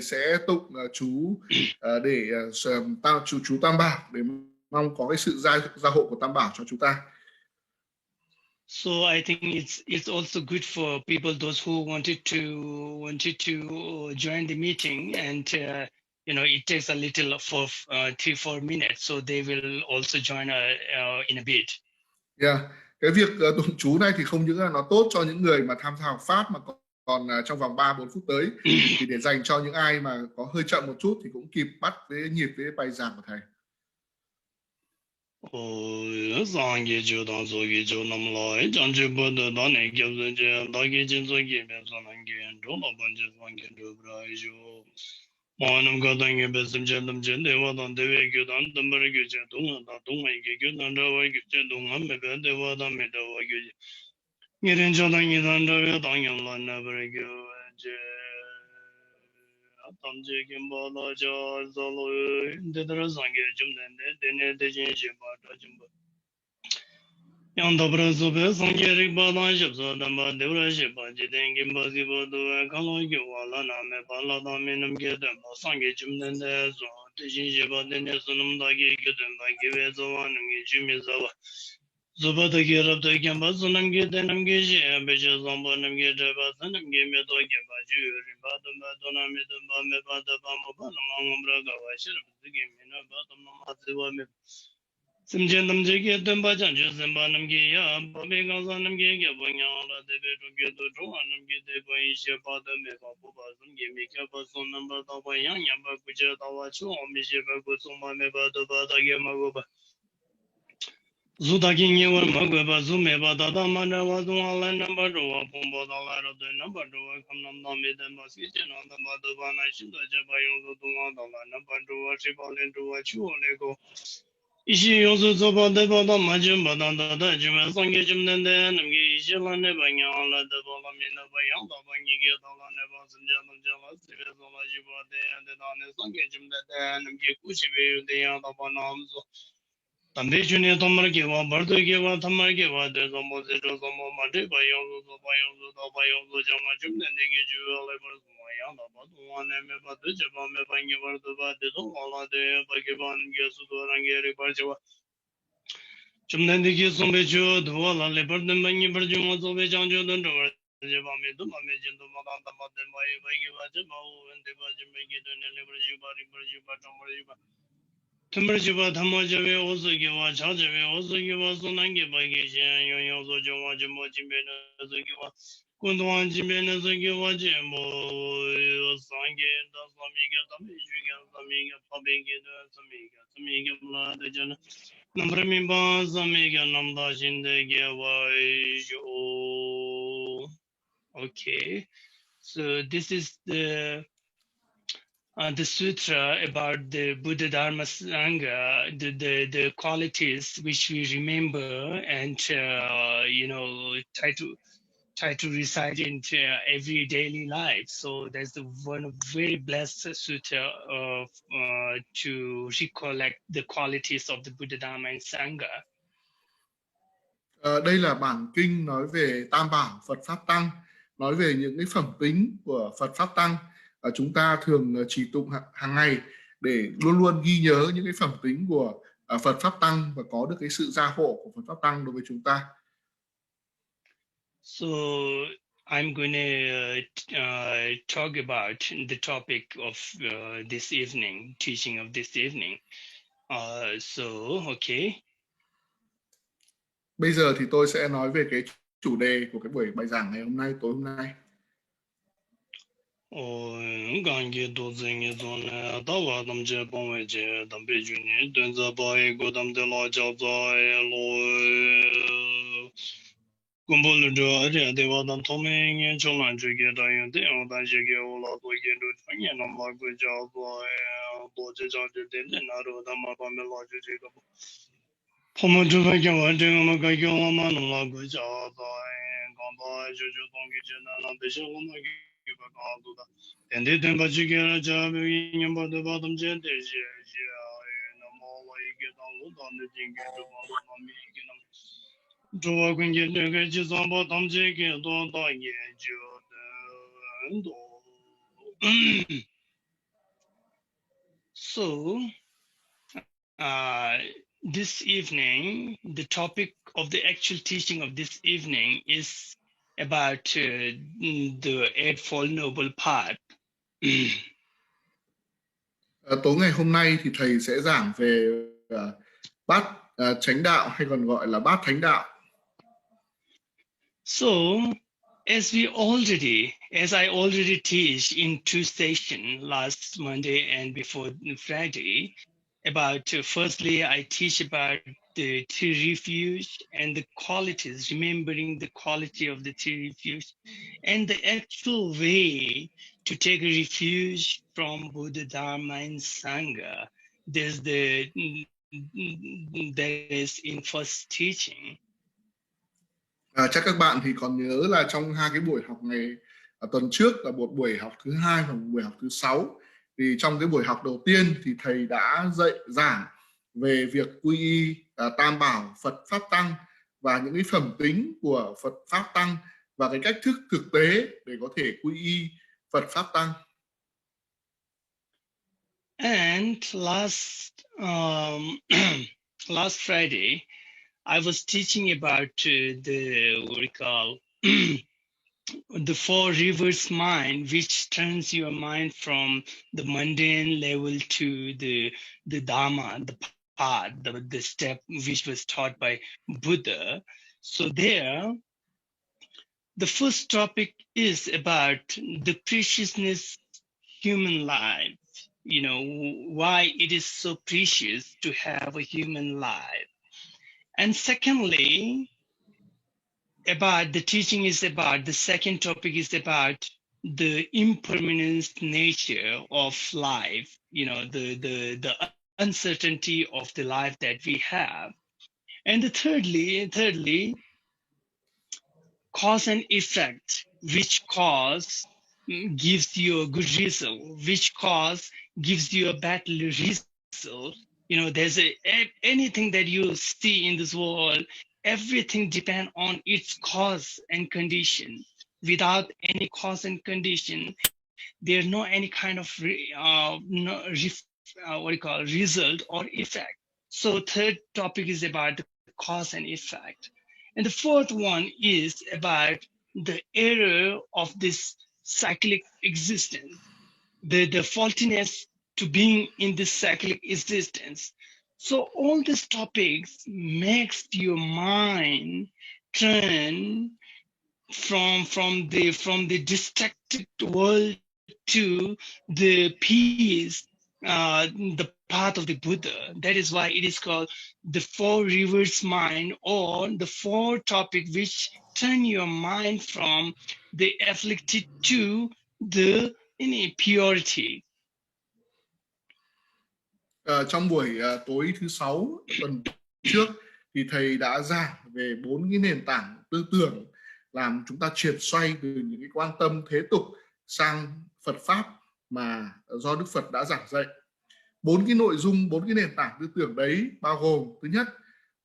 sẽ tụng chú để chú Tam Bảo, để mong có cái sự gia hộ của Tam Bảo cho chúng ta. So I think it's also good for people, those who wanted to join the meeting, and it takes a little for 3-4 minutes, so they will also join in a bit. Yeah. Cái việc tụng chú này thì không những là nó tốt cho những người mà tham gia học pháp, mà còn trong vòng 3-4 phút tới thì để dành cho những ai mà có hơi chậm một chút thì cũng kịp bắt với nhịp với bài giảng của thầy. Manam gadange besim chendam chende wadan dewe gyudan dambar gyuche dunga da dunga ike gyudan rawa gyuche dunga mebe dewa da me dewa gyuche ngirin chodan gidan rawa dangyam lan nabare gyuche atamche kimba da jar zalo dedara zange jumdende dene dejen shimba da jimba yang dabra zobe zange rikba dan shibza damba devra shibba jiden kimba ziba duwa kala gyuwa la name bala da menam geden ba sange jumdende zo dejin shibba dene sunum da ge gyuden ba giwe zawa namge jumi zawa zoba da ge rabda gyamba sunam ge denam ge shi beche zamba namge dreba sanam ge me do gyamba juyo rimba damba dona me damba me ba da ba mo ba nama ngumra gawa shirab zige me na ba dama ma ziwa me Simchen namje ke tempa chanchu sempa namge ya babe gansa namge ke banyang la debe chukye to chunga namge deba ishe pa dame pa pupa samge me kya pa son namba tawa yang nyamba kuche tawa chu ome she pa ku sumpa me pa toba tage ma go pa zu taki nye war ma go pa zu me pa tata ma rawa zu ala namba chowa pumpa tala rabde namba chowa kam nam dame tempa si che na namba toba na shinta che pa yung su tunga tala namba chowa shi pa len chowa chu ole go 이시 요소 저번에보다 맞은 바다다 주면 상계 좀 된데 남기 이실란에 방향을 더보면은 방향도 방이게 달라네 봤음자는 저가 집에서 마지막에 안되다네 상계 좀 된데 남기 90에 대한 바나면서 담배 중에 도마르게와 버도게와 담마게와 되서 뭐지로 뭐 마데 바용도 바용도 정말 좀 내게 주어래 버스 모양도 봐도 안에 봐도 저번에 방이 버도 봐도 올라데 바게반 게수도랑 게리 버지와 좀 내게 손배주 도와라래 버든 방이 버주모 소배 장주던 저 제밤에도 맘에 진도 마단다 마데 마이 바이게 바지 마오 근데 바지 메게 되네 버주 바리 버주 바 tumberjiba thammajawe osugiwa chajawe osugiwa sunangi bagishin yonyo sojongwa jimbo jimbena sugiwa kunduwa jimbena sugiwa jimbo sangi da samiga tamishuga samiga pabingi da samiga mlada jana nambramiba samiga namda shindege waisho. Okay, so this is the sutra about the Buddha Dharma Sangha, the qualities which we remember and try to recite into every daily life. So there's one very blessed sutra of to recollect the qualities of the Buddha Dharma and Sangha. Đây là bản kinh nói về Tam Bảo Phật Pháp Tăng, nói về những cái phẩm tính của Phật Pháp Tăng. Chúng ta thường trì tụng hàng ngày để luôn luôn ghi nhớ những cái phẩm tính của Phật Pháp Tăng và có được cái sự gia hộ của Phật Pháp Tăng đối với chúng ta. So I'm going to talk about the topic of this evening, teaching of this evening. Okay. Bây giờ thì tôi sẽ nói về cái chủ đề của cái buổi bài giảng ngày hôm nay, tối hôm nay. Gange dozengi zone dawa damje bongweje dambe juni dunza bae godam de la jazae lo kumbulu do ari de wadam tomeng cholan juge da yende odan jege ola do yendo tanya nam la go jazae do je jaje de na ro da ma ba me la juje ga pomo ju ga ga wa de ma ga ga ma nam la go jazae gamba juju dongge jena na de sho ma and then Bajigara Jabi Yamba the bottom jet is no more like it on the jingle to walk and get the gadgets on bottom jacket, don't die yet. So, this evening, the topic of the actual teaching of this evening is about the Eightfold Noble Path. Tối ngày hôm nay thì thầy sẽ giảng về Bát Chánh Đạo, hay còn gọi là Bát Thánh Đạo. So, as I already teach in two sessions, last Monday and before Friday, about firstly I teach about the three refuge and the qualities, remembering the quality of the three refuge, and the actual way to take a refuge from Buddha, Dharma, and Sangha. That is in first teaching. Chắc các bạn thì còn nhớ là trong hai cái buổi học ngày tuần trước là một buổi học thứ hai và một buổi học thứ 6, thì trong cái buổi học đầu tiên thì thầy đã giảng về việc quy y Tam Bảo Phật Pháp Tăng và những cái phẩm tính của Phật Pháp Tăng và cái cách thức thực tế để có thể quy y Phật Pháp Tăng. And last Friday, I was teaching about the four rivers mind, which turns your mind from the mundane level to the Dharma, the path, the step which was taught by Buddha. So there, the first topic is about the preciousness human life. You know, why it is so precious to have a human life. And secondly, the second topic is about the impermanent nature of life, you know, the uncertainty of the life that we have. And thirdly, cause and effect, which cause gives you a good result, which cause gives you a bad result. You know, there's anything that you see in this world, everything depends on its cause and condition. Without any cause and condition, there's no any kind of result or effect. So third topic is about the cause and effect. And the fourth one is about the error of this cyclic existence, the faultiness to being in this cyclic existence. So all these topics makes your mind turn from the distracted world to the peace, the path of the Buddha. That is why it is called the four rivers mind, or the four topic which turn your mind from the afflicted to the purity. Trong buổi tối thứ 6 tuần trước thì thầy đã giảng về 4 cái nền tảng tư tưởng làm chúng ta chuyển xoay từ những cái quan tâm thế tục sang Phật Pháp mà do Đức Phật đã giảng dạy. 4 cái nội dung, 4 cái nền tảng tư tưởng đấy bao gồm: thứ nhất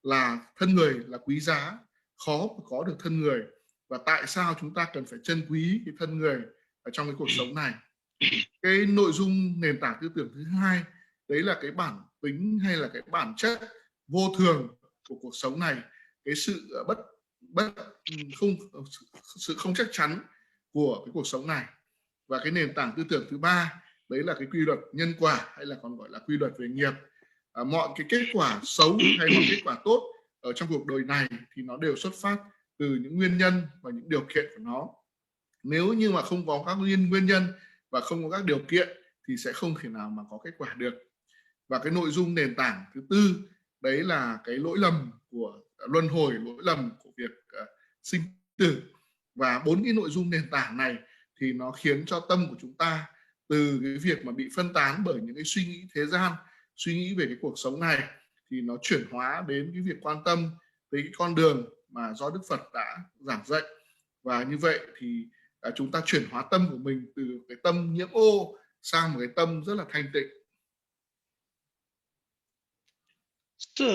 là thân người là quý giá, khó có được thân người, và tại sao chúng ta cần phải trân quý cái thân người ở trong cái cuộc sống này. Cái nội dung nền tảng tư tưởng thứ hai, đấy là cái bản tính hay là cái bản chất vô thường của cuộc sống này, cái sự không chắc chắn của cái cuộc sống này. Và cái nền tảng tư tưởng thứ ba, đấy là cái quy luật nhân quả, hay là còn gọi là quy luật về nghiệp. Mọi cái kết quả xấu hay mọi kết quả tốt ở trong cuộc đời này thì nó đều xuất phát từ những nguyên nhân và những điều kiện của nó. Nếu như mà không có các nguyên nhân và không có các điều kiện thì sẽ không thể nào mà có kết quả được. Và cái nội dung nền tảng thứ tư, đấy là cái lỗi lầm của luân hồi, lỗi lầm của việc sinh tử. Và 4 cái nội dung nền tảng này thì nó khiến cho tâm của chúng ta từ cái việc mà bị phân tán bởi những cái suy nghĩ thế gian, suy nghĩ về cái cuộc sống này, thì nó chuyển hóa đến cái việc quan tâm tới cái con đường mà do Đức Phật đã giảng dạy. Và như vậy thì chúng ta chuyển hóa tâm của mình từ cái tâm nhiễm ô sang một cái tâm rất là thanh tịnh. So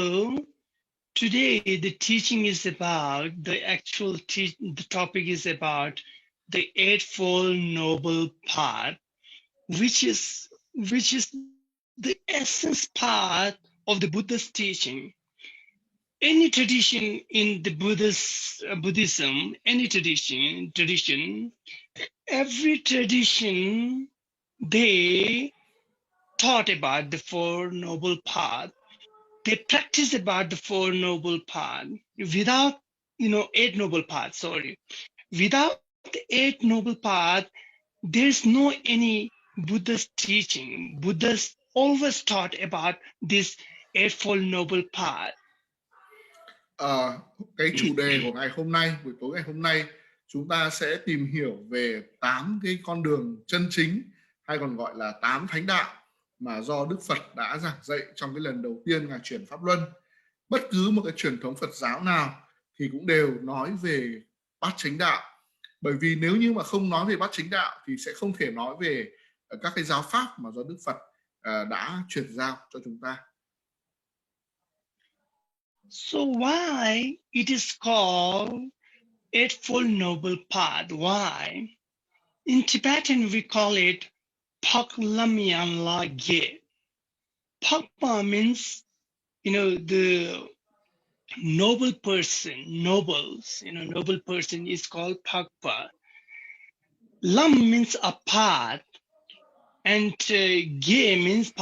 today the teaching is about the topic is about the Eightfold Noble Path, which is the essence part of the Buddha's teaching. Any tradition in the Buddhism, any tradition, every tradition, they taught about the Four Noble Paths. They practice about the Four Noble Paths. Without, Eight Noble Paths, sorry. Without the Eight Noble Paths, there's no any Buddha's teaching. Buddha's always taught about this Eightfold Noble Path. Cái chủ đề của ngày hôm nay, buổi tối ngày hôm nay, chúng ta sẽ tìm hiểu về 8 cái con đường chân chính, hay còn gọi là 8 thánh đạo mà do Đức Phật đã giảng dạy trong cái lần đầu tiên Ngài chuyển Pháp Luân. Bất cứ một cái truyền thống Phật giáo nào thì cũng đều nói về Bát Chánh Đạo. Bởi vì nếu như mà không nói về Bát Chánh Đạo thì sẽ không thể nói về các cái giáo pháp mà do Đức Phật đã truyền giao cho chúng ta. So why it is called Eightfold Noble Path? Why? In Tibetan we call it Paklamyan Lage. Pakpa means, the noble person, nobles, noble person is called Pakpa. Lam means a path, and Ge means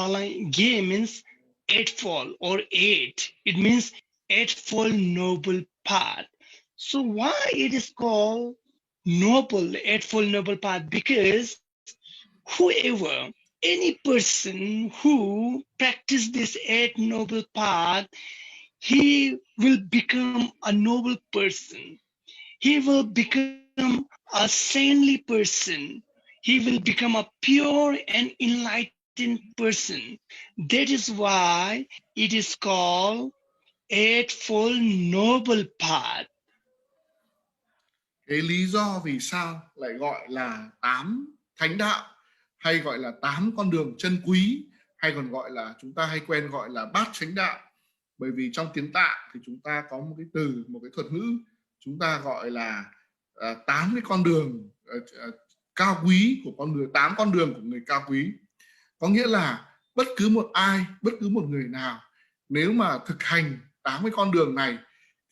eightfold or eight. It means Eightfold Noble Path. So why it is called noble, Eightfold Noble Path? Because whoever, any person who practice this Eight Noble Path, he will become a noble person. He will become a saintly person. He will become a pure and enlightened person. That is why it is called Eightfold Noble Path. Cái lý do vì sao lại gọi là 8 thánh đạo, hay gọi là 8 con đường chân quý, hay còn gọi là chúng ta hay quen gọi là Bát Chánh Đạo. Bởi vì trong tiếng Tạng thì chúng ta có một cái từ, một cái thuật ngữ chúng ta gọi là 8 cái con đường cao quý của con người, 8 con đường của người cao quý. Có nghĩa là bất cứ một ai, bất cứ một người nào nếu mà thực hành 8 cái con đường này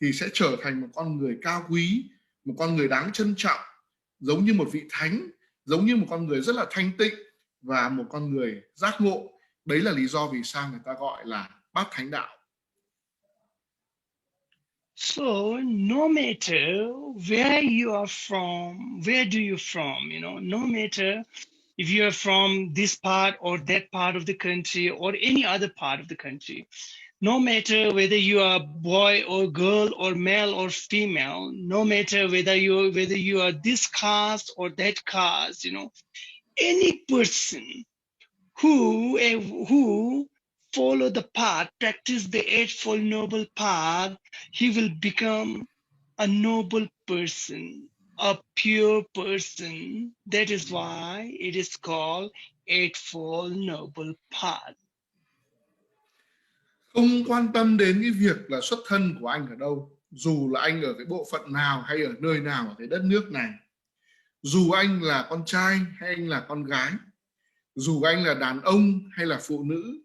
thì sẽ trở thành một con người cao quý, một con người đáng trân trọng, giống như một vị thánh, giống như một con người rất là thanh tịnh và một con người giác ngộ. Đấy là lý do vì sao người ta gọi là Bát Thánh Đạo. So no matter where you are from, where do you from, no matter if you are from this part or that part of the country or any other part of the country, no matter whether you are boy or girl or male or female, no matter whether you are this caste or that caste, any person who follow the path, practice the Eightfold Noble Path, he will become a noble person, a pure person. That is why it is called Eightfold Noble Path. Không quan tâm đến cái việc là xuất thân của anh ở đâu, dù là anh ở cái bộ phận nào hay ở nơi nào ở cái đất nước này, dù anh là con trai hay anh là con gái, dù anh là đàn ông hay là phụ nữ,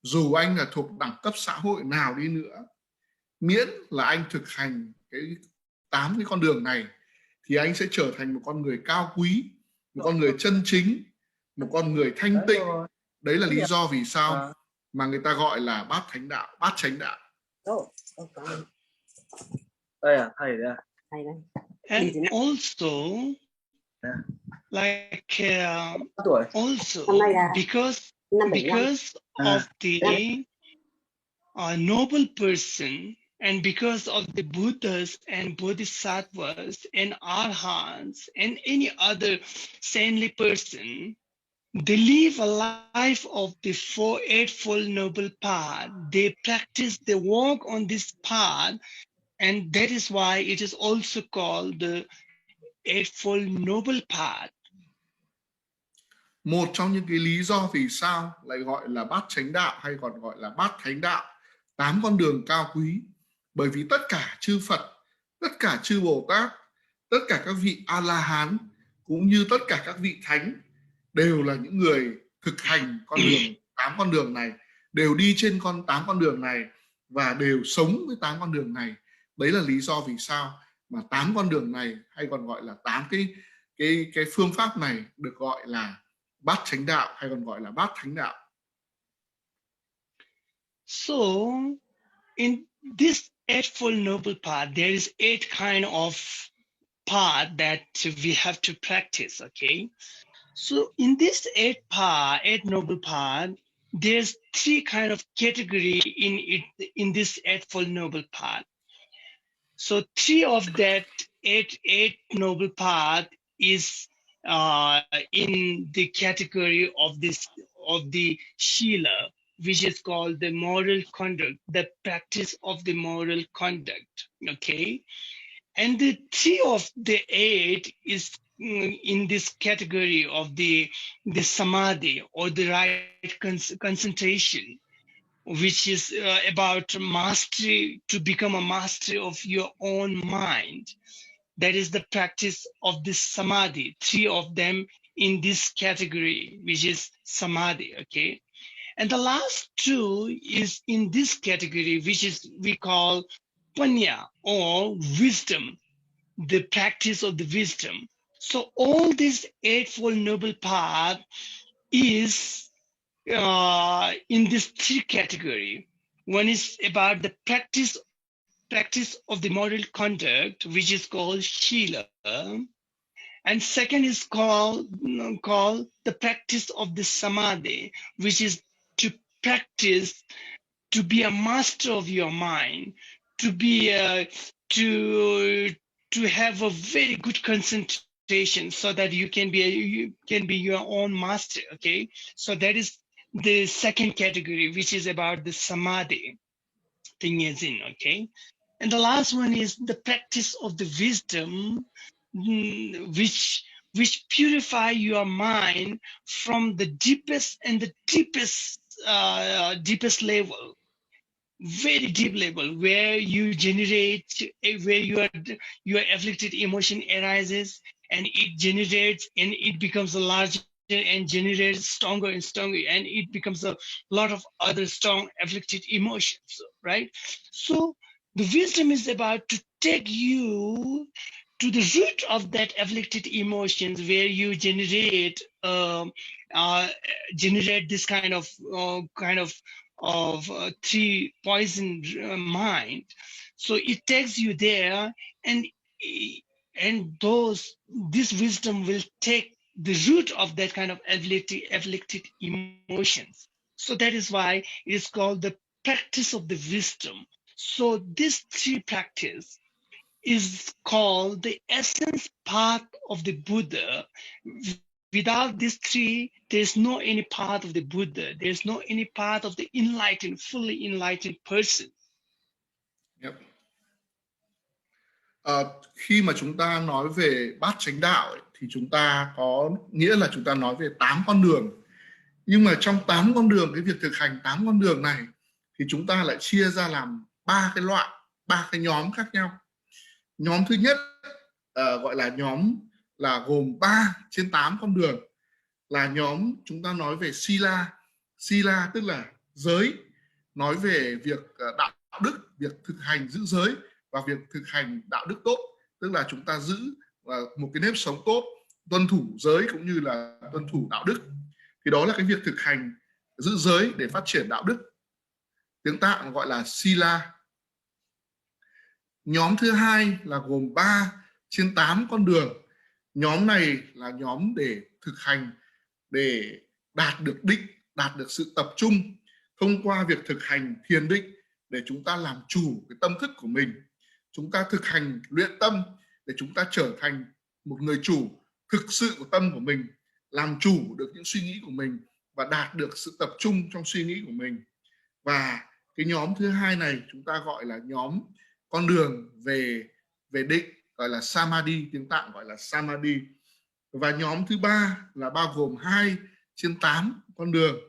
dù anh là thuộc đẳng cấp xã hội nào đi nữa, miễn là anh thực hành cái 8 cái con đường này thì anh sẽ trở thành một con người cao quý, một con người chân chính, một con người thanh tịnh. Đấy là lý do vì sao mà người ta gọi là Bát Thánh Đạo, Bát Chánh Đạo. Đây à, thầy đây à. And also, like also because of the noble person, and because of the Buddhas and Bodhisattvas and Arhants and any other saintly person, they live a life of the Eightfold Noble Path. They practice, they walk on this path, and that is why it is also called the Eightfold Noble Path. Một trong những cái lý do vì sao lại gọi là Bát Chánh Đạo hay còn gọi là Bát Thánh Đạo, 8 con đường cao quý, bởi vì tất cả chư Phật, tất cả chư Bồ Tát, tất cả các vị A-la-hán cũng như tất cả các vị thánh đều là những người thực hành con đường 8 con đường này, đều đi trên 8 con đường này và đều sống với 8 con đường này. Đấy là lý do vì sao mà 8 con đường này, hay còn gọi là 8 cái phương pháp này, được gọi là Bát Chánh Đạo, hay còn gọi là Bát Thánh Đạo. So, in this Eightfold Noble Path, there is 8 kind of path that we have to practice, okay? So in this 8 noble path, there's 3 kind of category in this Eightfold Noble Path. So 3 of that 8 noble path is in the category of the Shila, which is called the moral conduct, the practice of the moral conduct, okay? And the 3 of the 8 is in this category of the samadhi, or the right concentration, which is about mastery, to become a master of your own mind. That is the practice of this samadhi. 3 of them in this category, which is samadhi, okay? And the last 2 is in this category, which is we call panya, or wisdom, the practice of the wisdom. So all this Eightfold Noble Path is in this 3 category. One is about the practice of the moral conduct, which is called Shila, and second is called the practice of the Samadhi, which is to practice to be a master of your mind, to be to have a very good concentration, so that you can be your own master, okay? So that is the second category, which is about the samadhi thing is in, okay? And the last one is the practice of the wisdom, which purify your mind from the deepest and the deepest level, very deep level, where you generate, where your afflicted emotion arises, and it generates, and it becomes larger and generates stronger and stronger, and it becomes a lot of other strong afflicted emotions, right? So the wisdom is about to take you to the root of that afflicted emotions, where you generate this kind of 3 poison mind. So it takes you there, and this wisdom will take the root of that kind of afflicted emotions. So that is why it is called the practice of the wisdom. So this 3 practice is called the essence path of the Buddha. Without these 3, there is no any path of the Buddha. There is no any path of the enlightened, fully enlightened person. Yep. Khi mà chúng ta nói về Bát Chánh Đạo ấy, thì chúng ta có nghĩa là chúng ta nói về 8 con đường. Nhưng mà trong 8 con đường, cái việc thực hành 8 con đường này thì chúng ta lại chia ra làm 3 cái loại, 3 cái nhóm khác nhau. Nhóm thứ nhất gọi là nhóm là gồm 3 trên 8 con đường, là nhóm chúng ta nói về Sila. Sila tức là giới, nói về việc đạo đức, việc thực hành giữ giới và việc thực hành đạo đức tốt, tức là chúng ta giữ một cái nếp sống tốt, tuân thủ giới cũng như là tuân thủ đạo đức. Thì đó là cái việc thực hành giữ giới để phát triển đạo đức. Tiếng Tạng gọi là Sila. Nhóm thứ hai là gồm 3 trên 8 con đường. Nhóm này là nhóm để thực hành, để đạt được định, đạt được sự tập trung thông qua việc thực hành thiền định, để chúng ta làm chủ cái tâm thức của mình. Chúng ta thực hành luyện tâm để chúng ta trở thành một người chủ thực sự của tâm của mình, làm chủ được những suy nghĩ của mình và đạt được sự tập trung trong suy nghĩ của mình. Và cái nhóm thứ hai này chúng ta gọi là nhóm con đường về định, gọi là Samadhi, tiếng Tạng gọi là Samadhi. Và nhóm thứ ba là bao gồm 2 trên 8 con đường,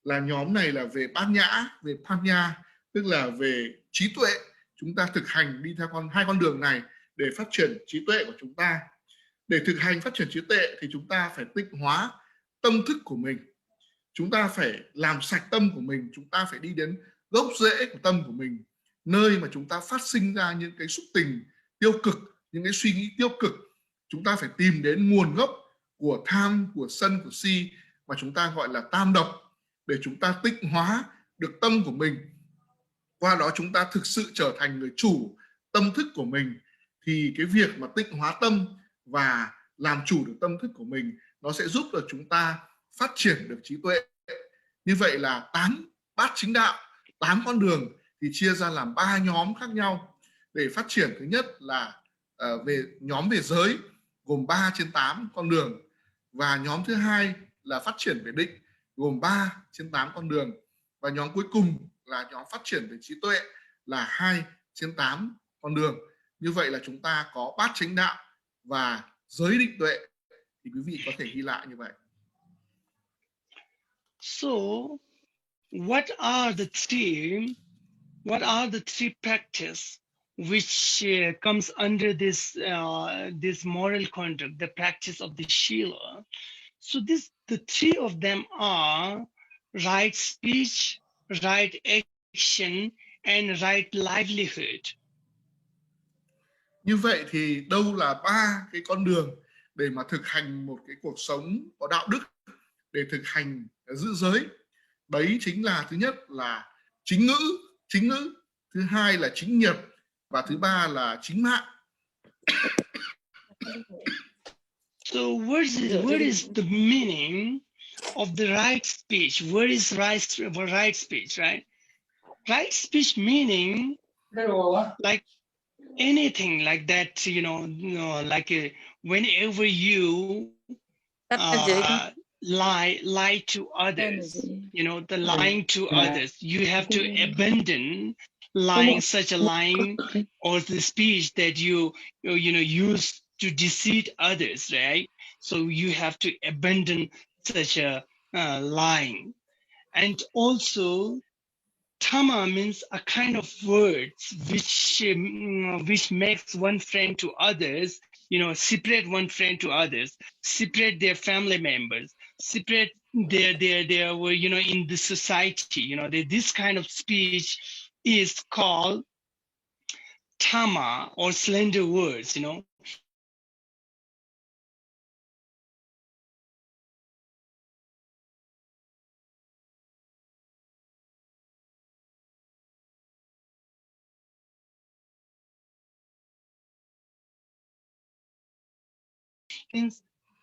là nhóm này là về bát nhã, về panya, tức là về trí tuệ. Chúng ta thực hành đi theo 2 con đường này để phát triển trí tuệ của chúng ta. Để thực hành phát triển trí tuệ thì chúng ta phải tịnh hóa tâm thức của mình. chúng ta phải làm sạch tâm của mình, chúng ta phải đi đến gốc rễ của tâm của mình, nơi mà chúng ta phát sinh ra những cái xúc tình tiêu cực, những cái suy nghĩ tiêu cực. Chúng ta phải tìm đến nguồn gốc của tham, của sân, của si mà chúng ta gọi là tam độc, để chúng ta tịnh hóa được tâm của mình. Qua đó chúng ta thực sự trở thành người chủ tâm thức của mình. Thì cái việc mà tịnh hóa tâm và làm chủ được tâm thức của mình, nó sẽ giúp được chúng ta phát triển được trí tuệ. Như vậy là 8 bát chính đạo, 8 con đường thì chia ra làm 3 nhóm khác nhau để phát triển. Thứ nhất là về nhóm về giới, gồm 3 trên 8 con đường, và nhóm thứ hai là phát triển về định, gồm 3 trên 8 con đường, và nhóm cuối cùng là nhóm phát triển về trí tuệ là 2 trên 8 con đường. Như vậy là chúng ta có bát chánh đạo và giới định tuệ, thì quý vị có thể ghi lại như vậy. So, what are the three practice which comes under this moral conduct, the practice of the Shila? So the three of them are right speech, right action, and right livelihood. Như vậy thì đâu là 3 cái con đường để mà thực hành một cái cuộc sống có đạo đức, để thực hành giữ giới? Đấy chính là thứ nhất là chính ngữ, thứ hai là chính nghiệp, và thứ ba là chính mạng. So what is the meaning of the right speech? What is right speech, right? Right speech meaning like anything like that, like whenever you lie to others, the lying to others, you have to abandon lying, such a lying or the speech that you use to deceive others, right? So you have to abandon such a lying. And also Tama means a kind of words which makes one friend to others, separate one friend to others, separate their family members, separate their in the society. This kind of speech is called Tama or slender words.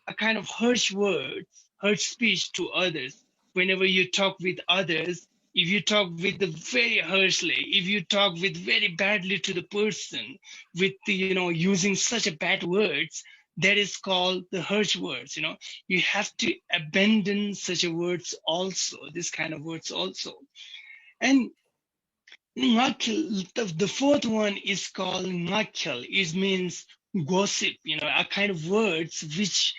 A kind of harsh words, harsh speech to others. Whenever you talk with others, if you talk with the very harshly, if you talk with very badly to the person, with the, using such a bad words, that is called the harsh words. You have to abandon such a words also, this kind of words also. And the fourth one is called ngakhyal. It means gossip, a kind of words which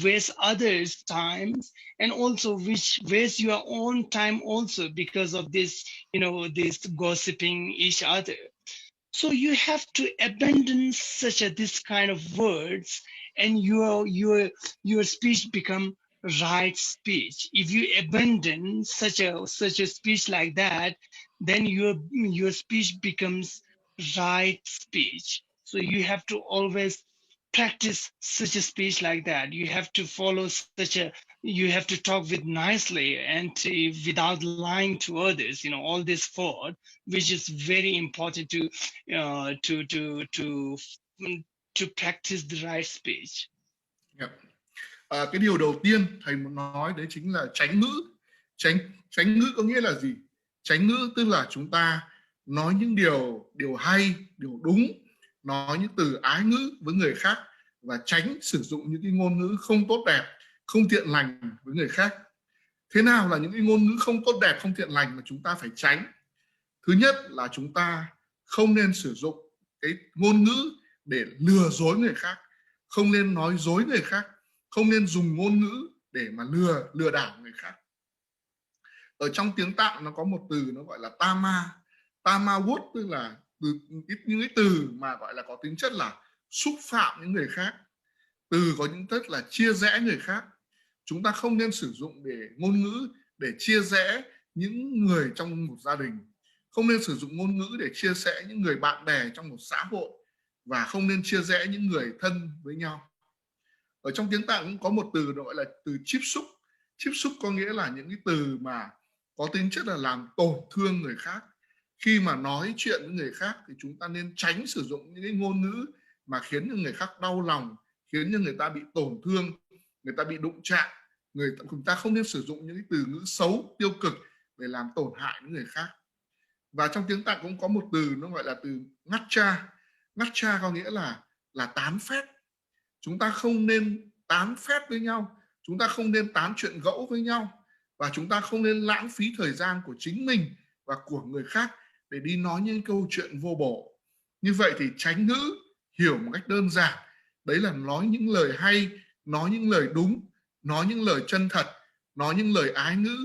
waste others' times, and also which waste your own time also, because of this, this gossiping each other. So you have to abandon this kind of words, and your speech become right speech. If you abandon such a speech like that, then your speech becomes right speech. So you have to always practice such a speech like that. You have to follow you have to talk with nicely and without lying to others. All this four, which is very important to practice the right speech. Yep. Cái điều đầu tiên thầy muốn nói đấy chính là tránh ngữ. Tránh ngữ có nghĩa là gì? Tránh ngữ tức là chúng ta nói những điều hay, điều đúng, nói những từ ái ngữ với người khác, và tránh sử dụng những cái ngôn ngữ không tốt đẹp, không thiện lành với người khác. Thế nào là những cái ngôn ngữ không tốt đẹp, không thiện lành mà chúng ta phải tránh? Thứ nhất là chúng ta không nên sử dụng cái ngôn ngữ để lừa dối người khác, không nên nói dối người khác, không nên dùng ngôn ngữ để mà lừa đảo người khác. Ở trong tiếng Tạng nó có một từ nó gọi là tama word, tức là những cái từ mà gọi là có tính chất là xúc phạm những người khác, từ có những chất là chia rẽ người khác. Chúng ta không nên sử dụng để ngôn ngữ để chia rẽ những người trong một gia đình, không nên sử dụng ngôn ngữ để chia sẻ những người bạn bè trong một xã hội, và không nên chia rẽ những người thân với nhau. Ở trong tiếng Tạng cũng có một từ gọi là từ chíp xúc. Chíp xúc có nghĩa là những cái từ mà có tính chất là làm tổn thương người khác. Khi mà nói chuyện với người khác thì chúng ta nên tránh sử dụng những cái ngôn ngữ mà khiến cho người khác đau lòng, khiến cho người ta bị tổn thương, người ta bị đụng chạm. Chúng ta không nên sử dụng những cái từ ngữ xấu, tiêu cực để làm tổn hại những người khác. Và trong tiếng Tạng cũng có một từ nó gọi là từ ngắt cha. Ngắt cha có nghĩa là tán phét. Chúng ta không nên tán phét với nhau, chúng ta không nên tán chuyện gẫu với nhau, và chúng ta không nên lãng phí thời gian của chính mình và của người khác để đi nói những câu chuyện vô bổ. Như vậy thì chánh ngữ hiểu một cách đơn giản, đấy là nói những lời hay, nói những lời đúng, nói những lời chân thật, nói những lời ái ngữ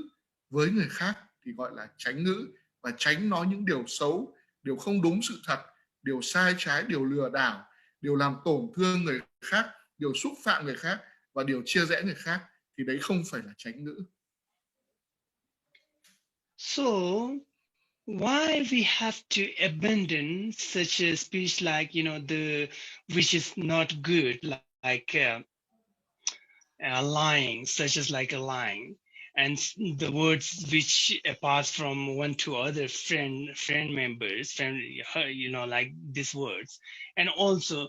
với người khác thì gọi là chánh ngữ, và tránh nói những điều xấu, điều không đúng sự thật, điều sai trái, điều lừa đảo, điều làm tổn thương người khác, điều xúc phạm người khác và điều chia rẽ người khác, thì đấy không phải là chánh ngữ. So why we have to abandon such a speech like, which is not good, like lying, such as like a lying, and the words which pass from one to other friend members, like these words, and also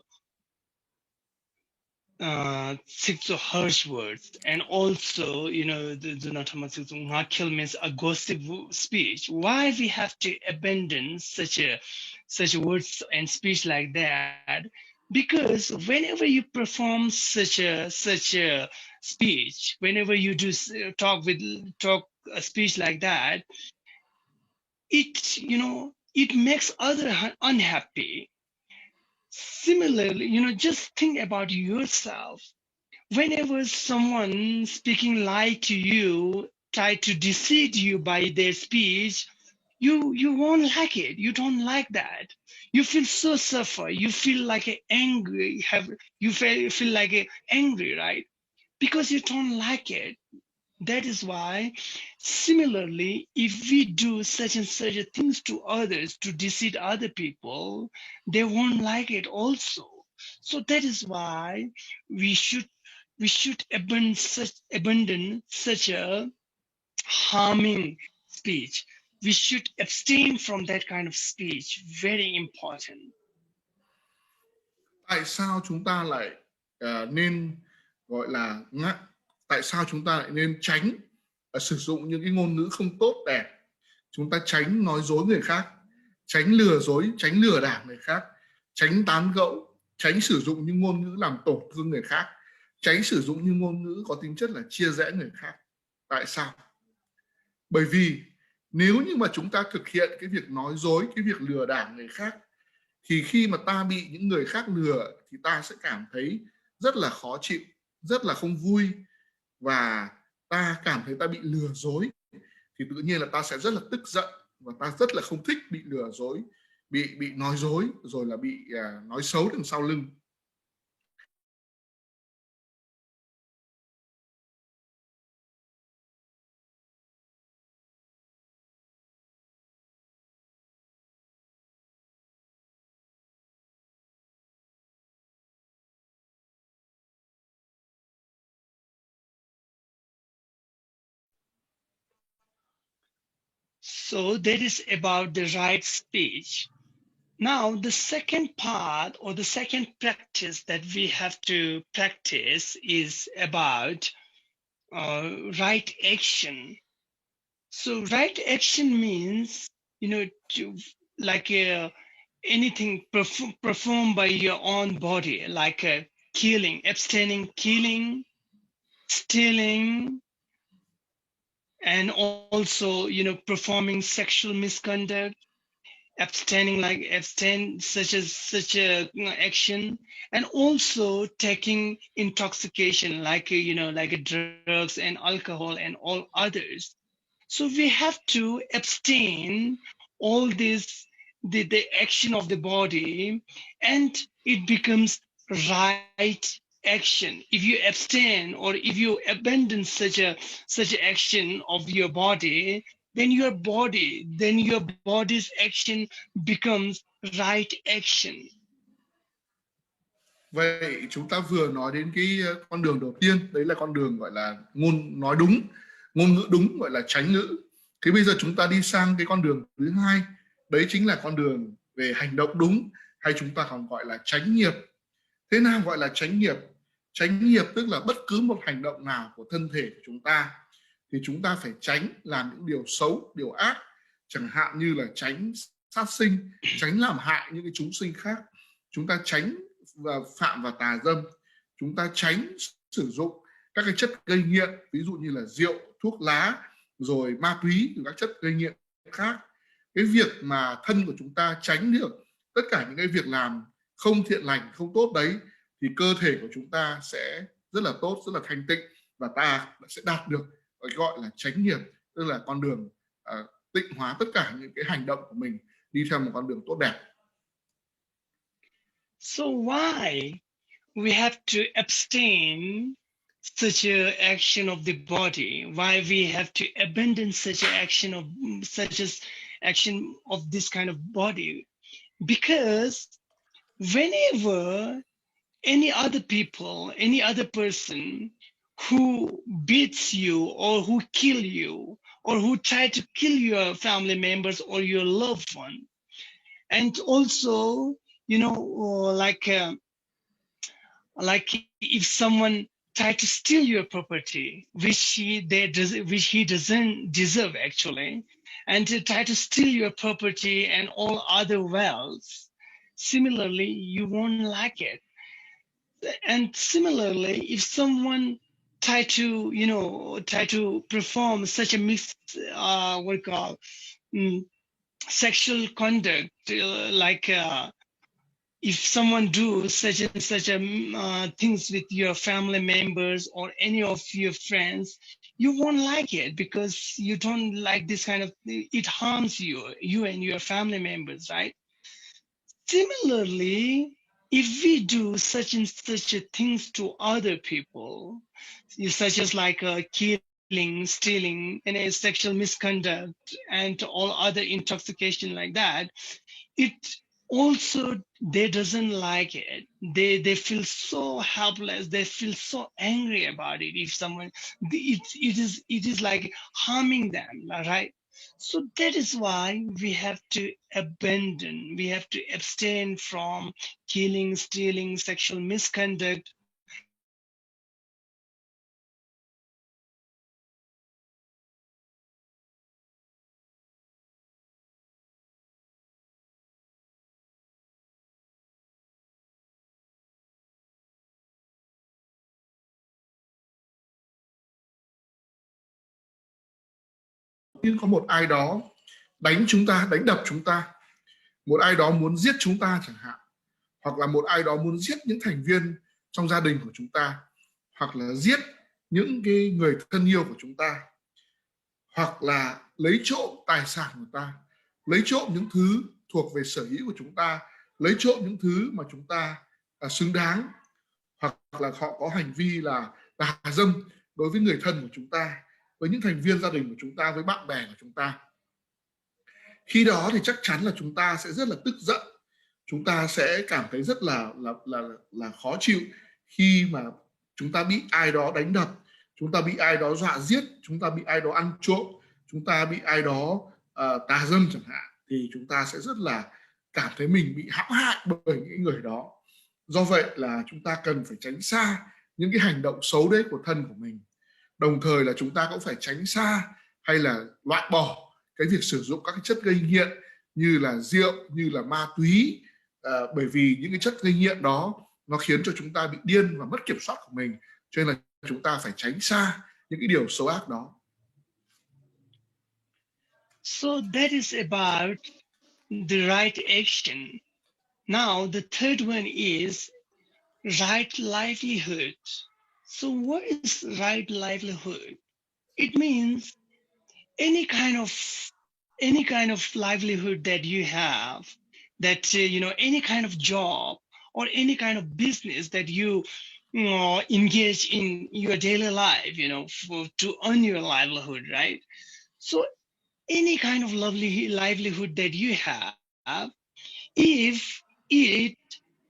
six harsh words, and also the not kill means a gossip speech. Why we have to abandon such words and speech like that? Because whenever you perform such a speech, whenever you do talk a speech like that, it makes other unhappy. Similarly, just think about yourself. Whenever someone speaking lie to you, try to deceive you by their speech, you won't like it. You don't like that. You feel so suffer. You feel like angry. You feel like angry, right? Because you don't like it. That is why, similarly, if we do such and such things to others to deceive other people, they won't like it also. So that is why we should abandon such a harming speech. We should abstain from that kind of speech. Very important. Tại sao chúng ta lại nên gọi là tại sao chúng ta lại nên tránh sử dụng những cái ngôn ngữ không tốt đẹp? Chúng ta tránh nói dối người khác, tránh lừa dối, tránh lừa đảo người khác, tránh tán gẫu, tránh sử dụng những ngôn ngữ làm tổn thương người khác, tránh sử dụng những ngôn ngữ có tính chất là chia rẽ người khác. Tại sao? Bởi vì nếu như mà chúng ta thực hiện cái việc nói dối, cái việc lừa đảo người khác, thì khi mà ta bị những người khác lừa thì ta sẽ cảm thấy rất là khó chịu, rất là không vui, và ta cảm thấy ta bị lừa dối thì tự nhiên là ta sẽ rất là tức giận, và ta rất là không thích bị lừa dối, bị nói dối, rồi là bị nói xấu đằng sau lưng. So that is about the right speech. Now, the second part or the second practice that we have to practice is about right action. So right action means, anything performed by your own body, like killing, abstaining, killing, stealing, and also, performing sexual misconduct, abstain such a action, and also taking intoxication like drugs and alcohol and all others. So we have to abstain all this, the action of the body, and it becomes right action, if you abstain or if you abandon such action of your body, then your body's action becomes right action. Vậy chúng ta vừa nói đến cái con đường đầu tiên, đấy là con đường gọi là nói đúng, ngôn ngữ đúng, gọi là chánh ngữ. Thế bây giờ chúng ta đi sang cái con đường thứ hai, đấy chính là con đường về hành động đúng, hay chúng ta còn gọi là chánh nghiệp. Thế nào gọi là chánh nghiệp? Chánh nghiệp tức là bất cứ một hành động nào của thân thể của chúng ta thì chúng ta phải tránh làm những điều xấu, điều ác, chẳng hạn như là tránh sát sinh, tránh làm hại những cái chúng sinh khác, chúng ta tránh và phạm vào tà dâm, chúng ta tránh sử dụng các cái chất gây nghiện, ví dụ như là rượu, thuốc lá, rồi ma túy, các chất gây nghiện khác. Cái việc mà thân của chúng ta tránh được tất cả những cái việc làm không thiện lành, không tốt đấy, thì cơ thể của chúng ta sẽ rất là tốt, rất là thanh tịnh, và ta sẽ đạt được gọi là chánh nghiệp, tức là con đường tịnh hóa tất cả những cái hành động của mình, đi theo một con đường tốt đẹp. So why we have to abstain such a action of the body? Why we have to abandon such action of this kind of body? Because whenever any other people, any other person who beats you or who kill you or who try to kill your family members or your loved one, and also, you know, like if someone try to steal your property, which he doesn't deserve actually, and to try to steal your property and all other wealth, similarly, you won't like it. And similarly, if someone try to perform such a sexual conduct, if someone do such things with your family members or any of your friends, you won't like it because you don't like this kind of thing. It harms you and your family members, right? Similarly, if we do such things to other people, such as like killing, stealing, and sexual misconduct, and all other intoxication like that, it also, they doesn't like it. They feel so helpless. They feel so angry about it. If someone, it is like harming them, right? So that is why we have to abandon, we have to abstain from killing, stealing, sexual misconduct. Nhưng có một ai đó đánh chúng ta, đánh đập chúng ta, một ai đó muốn giết chúng ta chẳng hạn, hoặc là một ai đó muốn giết những thành viên trong gia đình của chúng ta, hoặc là giết những cái người thân yêu của chúng ta, hoặc là lấy trộm tài sản của ta, lấy trộm những thứ thuộc về sở hữu của chúng ta, lấy trộm những thứ mà chúng ta xứng đáng, hoặc là họ có hành vi là tà dâm đối với người thân của chúng ta, với những thành viên gia đình của chúng ta, với bạn bè của chúng ta. Khi đó thì chắc chắn là chúng ta sẽ rất là tức giận, chúng ta sẽ cảm thấy rất là khó chịu khi mà chúng ta bị ai đó đánh đập, chúng ta bị ai đó dọa giết, chúng ta bị ai đó ăn trộm, chúng ta bị ai đó tà dâm chẳng hạn, thì chúng ta sẽ rất là cảm thấy mình bị hãm hại bởi những người đó. Do vậy là chúng ta cần phải tránh xa những cái hành động xấu đấy của thân của mình. Đồng thời là chúng ta cũng phải tránh xa hay là loại bỏ cái việc sử dụng các cái chất gây nghiện như là rượu, như là ma túy, bởi vì những cái chất gây nghiện đó nó khiến cho chúng ta bị điên và mất kiểm soát của mình, cho nên là chúng ta phải tránh xa những cái điều xấu ác đó. So that is about the right action. Now the third one is right livelihood. So what is right livelihood? It means any kind of livelihood that you have, that any kind of job or any kind of business that you engage in your daily life, to earn your livelihood, right? So any kind of livelihood that you have, if it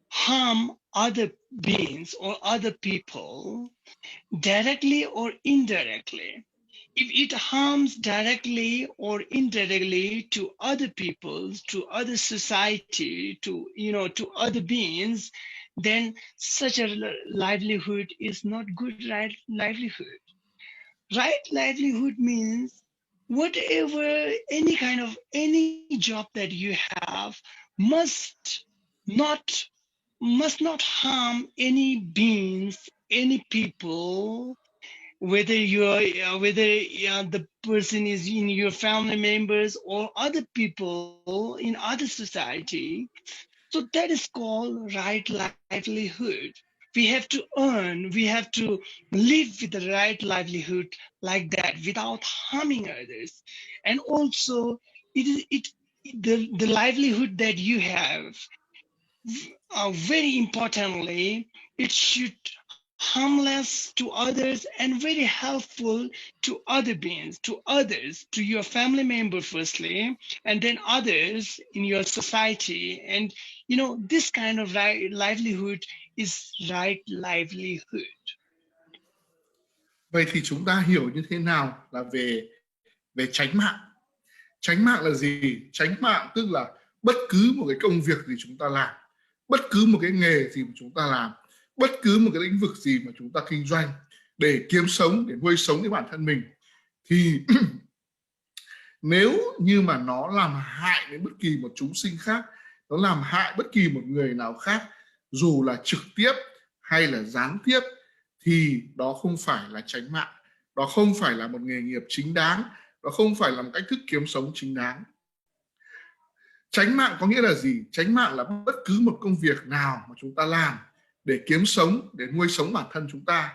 harm other beings or other people directly or indirectly, if it harms directly or indirectly to other peoples, to other society, to other beings, then such a livelihood is not good, right? Livelihood. Right livelihood means whatever, any job that you have must not must not harm any beings, any people, whether the person is in your family members or other people in other society. So that is called right livelihood. We have to earn, we have to live with the right livelihood like that without harming others. And also the livelihood that you have, very importantly, it should harmless to others and very helpful to other beings, to others, to your family member firstly, and then others in your society. And this kind of livelihood is right livelihood. Vậy thì chúng ta hiểu như thế nào là về về chánh mạng? Chánh mạng là gì? Chánh mạng tức là bất cứ một cái công việc gì chúng ta làm, bất cứ một cái nghề gì mà chúng ta làm, bất cứ một cái lĩnh vực gì mà chúng ta kinh doanh để kiếm sống, để nuôi sống cái bản thân mình, thì nếu như mà nó làm hại đến bất kỳ một chúng sinh khác, nó làm hại bất kỳ một người nào khác, dù là trực tiếp hay là gián tiếp, thì đó không phải là chánh mạng, đó không phải là một nghề nghiệp chính đáng, đó không phải là một cách thức kiếm sống chính đáng. Chánh mạng có nghĩa là gì? Chánh mạng là bất cứ một công việc nào mà chúng ta làm để kiếm sống, để nuôi sống bản thân chúng ta,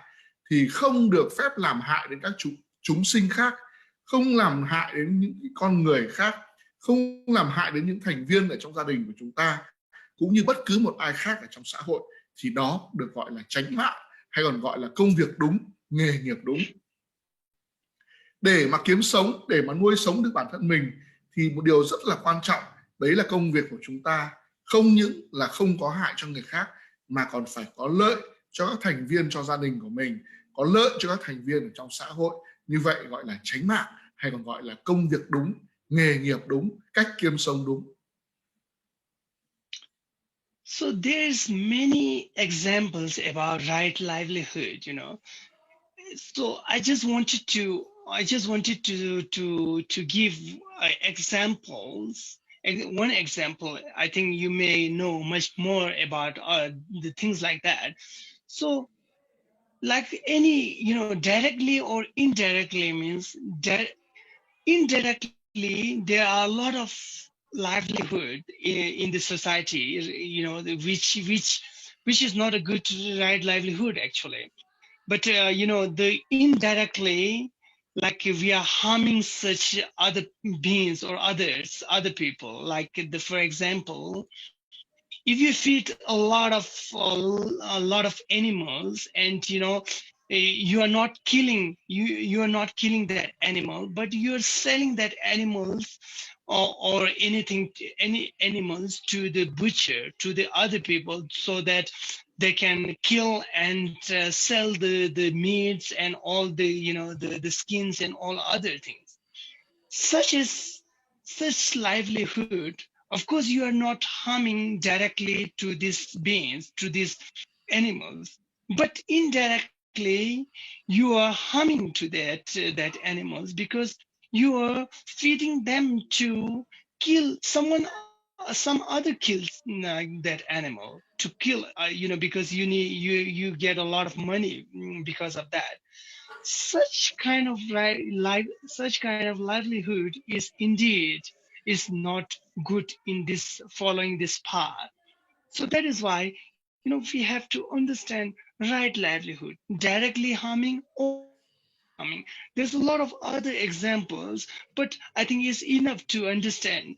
thì không được phép làm hại đến các chúng sinh khác, không làm hại đến những con người khác, không làm hại đến những thành viên ở trong gia đình của chúng ta, cũng như bất cứ một ai khác ở trong xã hội. Thì đó được gọi là chánh mạng, hay còn gọi là công việc đúng, nghề nghiệp đúng. Để mà kiếm sống, để mà nuôi sống được bản thân mình, thì một điều rất là quan trọng, đấy là công việc của chúng ta không những là không có hại cho người khác, mà còn phải có lợi cho các thành viên cho gia đình của mình, có lợi cho các thành viên ở trong xã hội. Như vậy gọi là chánh mạng, hay còn gọi là công việc đúng, nghề nghiệp đúng, cách kiếm sống đúng. So there's many examples about right livelihood, So I just wanted to give examples. One example, I think you may know much more about the things like that. So, like any, directly or indirectly means indirectly there are a lot of livelihood in the society, which is not a good right livelihood actually. But the indirectly, like we are harming such other beings or other people, like for example, if you feed a lot of animals, and you are not killing that animal, but you are selling that animals, or any animals to the butcher, to the other people, so that they can kill and sell the meats and all the skins and all other things. Such livelihood, of course you are not harming directly to these beings, to these animals, but indirectly you are harming to that animals, because you are feeding them to kill some other kills that animal to kill, because you get a lot of money because of that. Such kind of livelihood is not good in this, following this path. So that is why we have to understand right livelihood, directly harming or harming. There's a lot of other examples, but I think it's enough to understand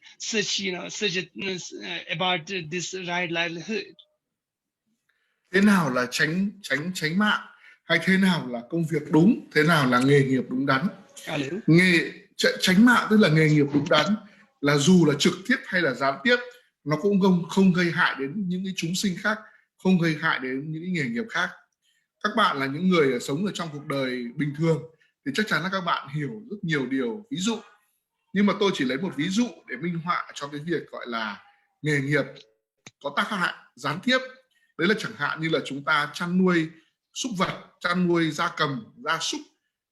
about this right livelihood. thế nào là tránh mạng, hay thế nào là công việc đúng, thế nào là nghề nghiệp đúng đắn. Tránh mạng tức là nghề nghiệp đúng đắn, là dù là trực tiếp hay là gián tiếp, nó cũng không gây hại đến những cái chúng sinh khác, không gây hại đến những cái nghề nghiệp khác. Các bạn là những người sống ở trong cuộc đời bình thường thì chắc chắn là các bạn hiểu rất nhiều điều ví dụ, nhưng mà tôi chỉ lấy một ví dụ để minh họa cho cái việc gọi là nghề nghiệp có tác hại gián tiếp. Đấy là chẳng hạn như là chúng ta chăn nuôi súc vật, chăn nuôi gia cầm, gia súc,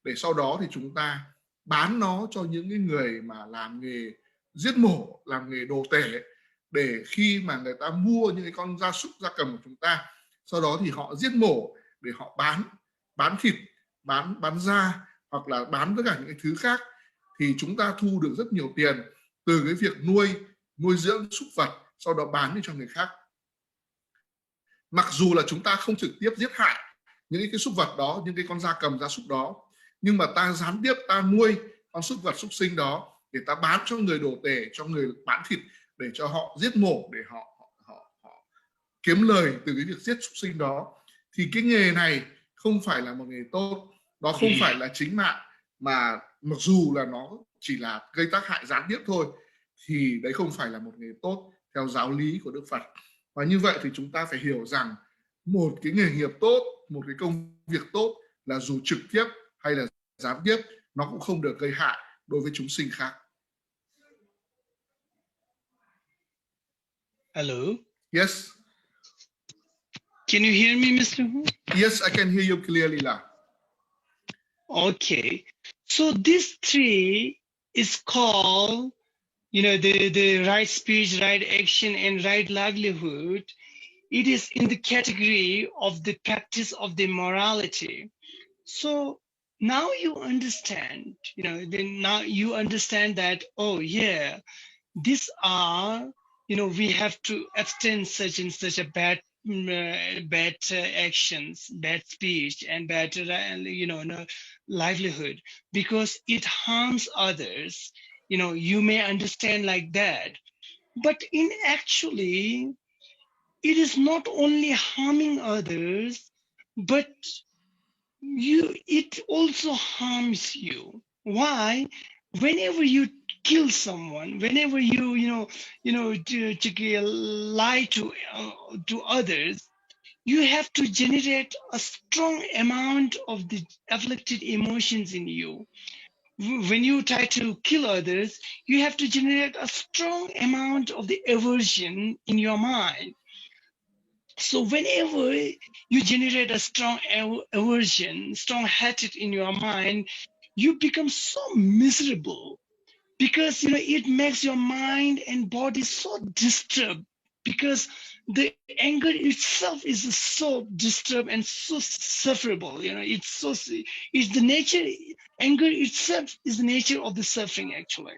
để sau đó thì chúng ta bán nó cho những cái người mà làm nghề giết mổ, làm nghề đồ tể, để khi mà người ta mua những cái con gia súc gia cầm của chúng ta, sau đó thì họ giết mổ để họ bán thịt, bán da, hoặc là bán tất cả những cái thứ khác, thì chúng ta thu được rất nhiều tiền từ cái việc nuôi dưỡng súc vật, sau đó bán đi cho người khác. Mặc dù là chúng ta không trực tiếp giết hại những cái súc vật đó, những cái con gia cầm gia súc đó, nhưng mà ta gián tiếp ta nuôi con súc vật súc sinh đó để ta bán cho người đồ tể, cho người bán thịt, để cho họ giết mổ, để họ kiếm lời từ cái việc giết súc sinh đó. Thì cái nghề này không phải là một nghề tốt, đó không phải là chính mạng, mà mặc dù là nó chỉ là gây tác hại gián tiếp thôi, thì đấy không phải là một nghề tốt theo giáo lý của Đức Phật. Và như vậy thì chúng ta phải hiểu rằng một cái nghề nghiệp tốt, một cái công việc tốt, là dù trực tiếp hay là gián tiếp, nó cũng không được gây hại đối với chúng sinh khác. Hello. Yes. Can you hear me, Mr. Hu? Yes, I can hear you clearly, La. Okay. So this three is called, the right speech, right action, and right livelihood. It is in the category of the practice of the morality. So now you understand, now you understand that, oh yeah, these are, we have to abstain such and such a bad actions, bad speech, and bad, livelihood, because it harms others. You may understand like that, but in actually, it is not only harming others, but it also harms you. Why? Whenever you kill someone, whenever you lie to others, you have to generate a strong amount of the afflicted emotions in you. When you try to kill others, you have to generate a strong amount of the aversion in your mind. So whenever you generate a strong aversion, strong hatred in your mind, you become so miserable, because it makes your mind and body so disturbed, because the anger itself is so disturbed and so sufferable. It's the nature. Anger itself is the nature of the suffering, actually.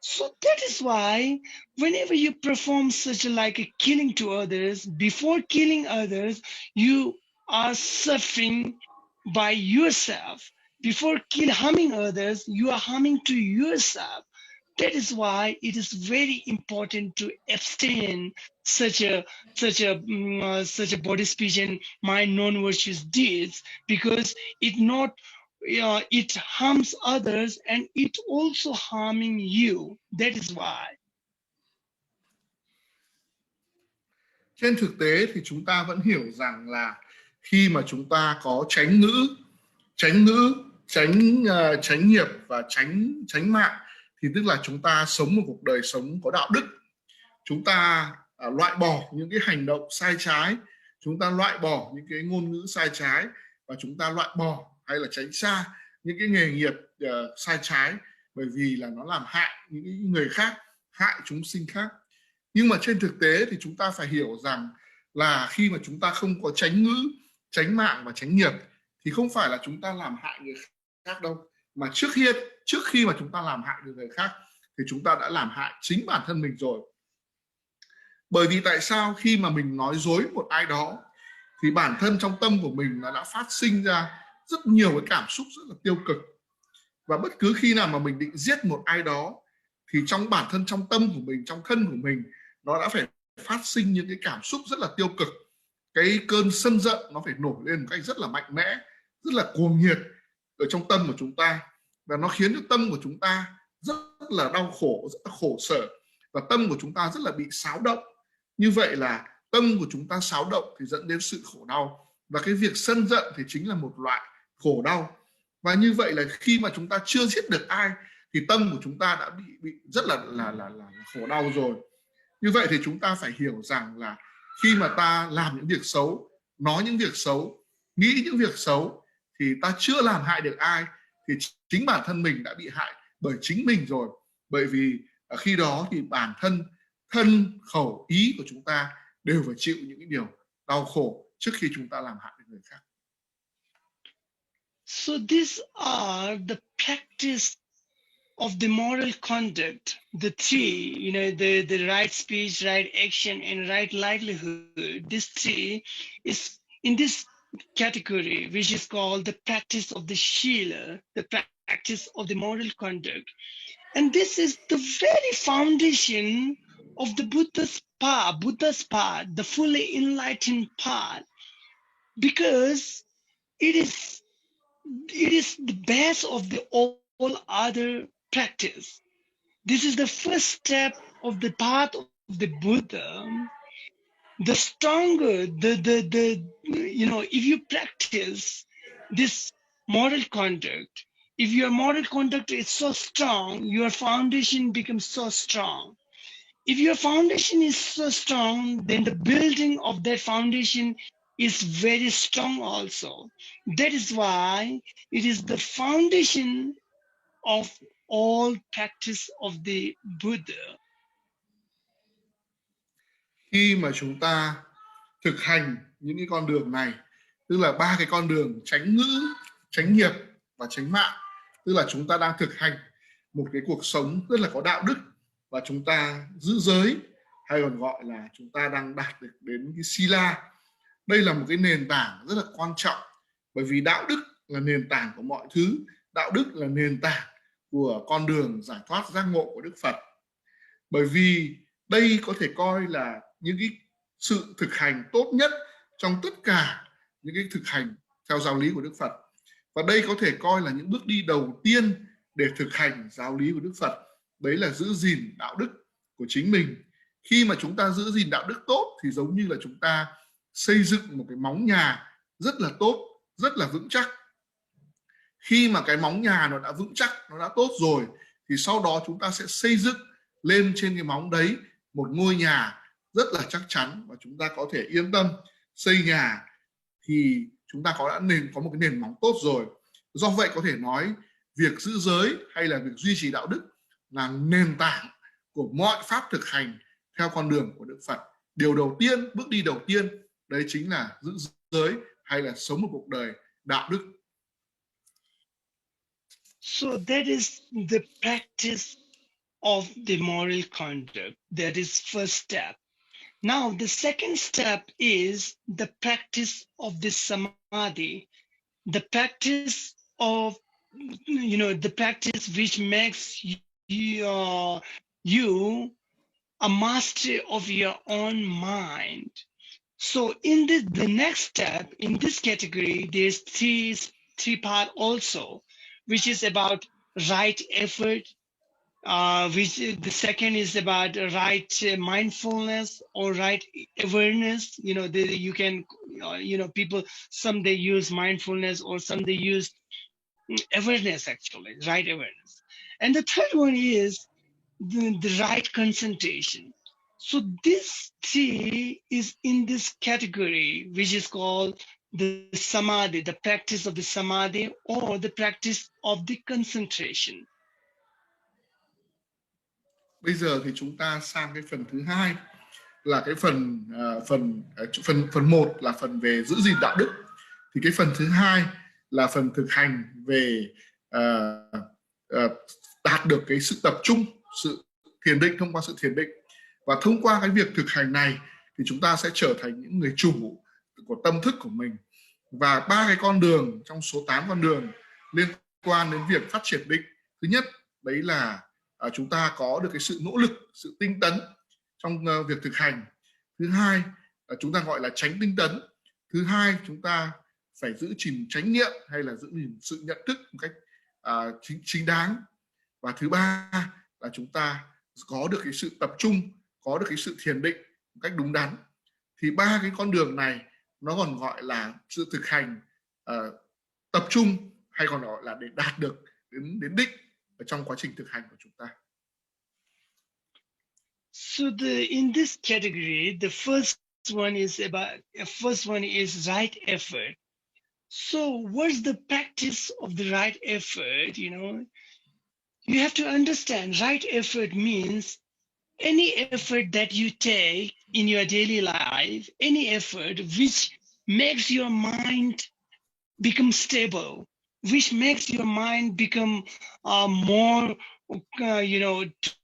So that is why whenever you perform such like a killing to others, before killing others, you are suffering by yourself. Before harming others, you are harming to yourself. That is why it is very important to abstain such a body, speech, and mind non-virtuous deeds, because it harms others and it also harming you. That is why. Trên thực tế thì chúng ta vẫn hiểu rằng là khi mà chúng ta có tránh nghiệp và tránh mạng, thì tức là chúng ta sống một cuộc đời sống có đạo đức. Chúng ta loại bỏ những cái hành động sai trái, chúng ta loại bỏ những cái ngôn ngữ sai trái, và chúng ta loại bỏ hay là tránh xa những cái nghề nghiệp sai trái, bởi vì là nó làm hại những người khác, hại chúng sinh khác. Nhưng mà trên thực tế thì chúng ta phải hiểu rằng là khi mà chúng ta không có tránh mạng và tránh nghiệp, thì không phải là chúng ta làm hại người khác đâu, mà trước khi mà chúng ta làm hại được người khác thì chúng ta đã làm hại chính bản thân mình rồi. Bởi vì tại sao? Khi mà mình nói dối một ai đó thì bản thân trong tâm của mình nó đã phát sinh ra rất nhiều cái cảm xúc rất là tiêu cực. Và bất cứ khi nào mà mình định giết một ai đó thì trong bản thân, trong tâm của mình, trong thân của mình, nó đã phải phát sinh những cái cảm xúc rất là tiêu cực. cái cơn sân giận nó phải nổi lên một cách rất là mạnh mẽ, rất là cuồng nhiệt ở trong tâm của chúng ta, và nó khiến cho tâm của chúng ta rất là đau khổ, rất là khổ sở, và tâm của chúng ta rất là bị xáo động. Như vậy là tâm của chúng ta xáo động thì dẫn đến sự khổ đau, và cái việc sân giận thì chính là một loại khổ đau. Và như vậy là khi mà chúng ta chưa giết được ai thì tâm của chúng ta đã bị rất là khổ đau rồi. Như vậy thì chúng ta phải hiểu rằng là khi mà ta làm những việc xấu, nói những việc xấu, nghĩ những việc xấu thì ta chưa làm hại được ai, thì chính bản thân mình đã bị hại bởi chính mình rồi. Bởi vì khi đó thì bản thân thân khẩu ý của chúng ta đều phải chịu những cái điều đau khổ trước khi chúng ta làm hại được người khác. So these are the practice of the moral conduct, the three, the right speech, right action, and right livelihood. This three is in this category, which is called the practice of the Shila, the practice of the moral conduct. And this is the very foundation of the Buddha's path, the fully enlightened path, because it is the base of the all other practice. This is the first step of the path of the Buddha. The stronger if you practice this moral conduct, if your moral conduct is so strong, your foundation becomes so strong. If your foundation is so strong, then the building of that foundation is very strong also. That is why it is the foundation of all practice of the Buddha. Khi mà chúng ta thực hành những cái con đường này, tức là ba cái con đường chánh ngữ, chánh nghiệp và chánh mạng, tức là chúng ta đang thực hành một cái cuộc sống rất là có đạo đức, và chúng ta giữ giới, hay còn gọi là chúng ta đang đạt được đến cái sila. Đây là một cái nền tảng rất là quan trọng, bởi vì đạo đức là nền tảng của mọi thứ, đạo đức là nền tảng của con đường giải thoát giác ngộ của Đức Phật. Bởi vì đây có thể coi là những cái sự thực hành tốt nhất trong tất cả những cái thực hành theo giáo lý của Đức Phật, và đây có thể coi là những bước đi đầu tiên để thực hành giáo lý của Đức Phật. Đấy là giữ gìn đạo đức của chính mình. Khi mà chúng ta giữ gìn đạo đức tốt thì giống như là chúng ta xây dựng một cái móng nhà rất là tốt, rất là vững chắc. Khi mà cái móng nhà nó đã vững chắc, nó đã tốt rồi, thì sau đó chúng ta sẽ xây dựng lên trên cái móng đấy một ngôi nhà rất là chắc chắn, và chúng ta có thể yên tâm xây nhà, thì chúng ta có một cái nền móng tốt rồi. Do vậy có thể nói việc giữ giới hay là việc duy trì đạo đức là nền tảng của mọi pháp thực hành theo con đường của Đức Phật. Điều đầu tiên, bước đi đầu tiên, đấy chính là giữ giới hay là sống một cuộc đời đạo đức. So that is the practice of the moral conduct. That is first step. Now the second step is the practice of the samadhi, the practice of the practice which makes you a master of your own mind. So in the next step in this category, there's three part also, which is about right effort, which the second is about right mindfulness or right awareness. You can people, some they use mindfulness or some they use awareness, actually right awareness. And the third one is the right concentration. So this three is in this category, which is called the samadhi, the practice of the samadhi or the practice of the concentration. Bây giờ thì chúng ta sang cái phần thứ hai, là cái phần một là phần về giữ gìn đạo đức, thì cái phần thứ hai là phần thực hành về đạt được cái sự tập trung, sự thiền định, thông qua sự thiền định. Và thông qua cái việc thực hành này thì chúng ta sẽ trở thành những người chủ của tâm thức của mình. Và ba cái con đường trong số 8 con đường liên quan đến việc phát triển định. Thứ nhất, đấy là chúng ta có được cái sự nỗ lực, sự tinh tấn trong việc thực hành. Thứ hai, chúng ta gọi là chánh tinh tấn. Thứ hai, chúng ta phải giữ gìn chánh niệm hay là giữ gìn sự nhận thức một cách chính đáng. Và thứ ba là chúng ta có được cái sự tập trung, có được cái sự thiền định một cách đúng đắn. Thì ba cái con đường này nó còn gọi là sự thực hành tập trung, hay còn gọi là để đạt được đến đích ở trong quá trình thực hành của chúng ta. So in this category, the first one is right effort. So what's the practice of the right effort? You have to understand right effort means any effort that you take in your daily life, any effort which makes your mind become stable, which makes your mind become more,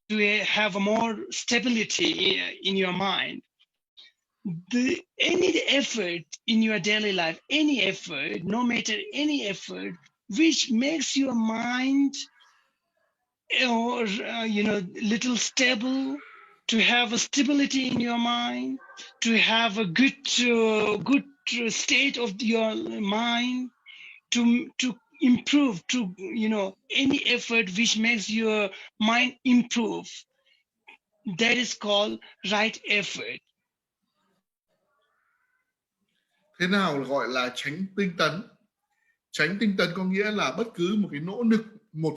to have a more stability in your mind. Any effort in your daily life, any effort, no matter any effort, which makes your mind, little stable, to have a stability in your mind, to have a good state of your mind, to improve, any effort which makes your mind improve, that is called right effort. Thế nào gọi là chánh tinh tấn? Chánh tinh tấn có nghĩa là bất cứ một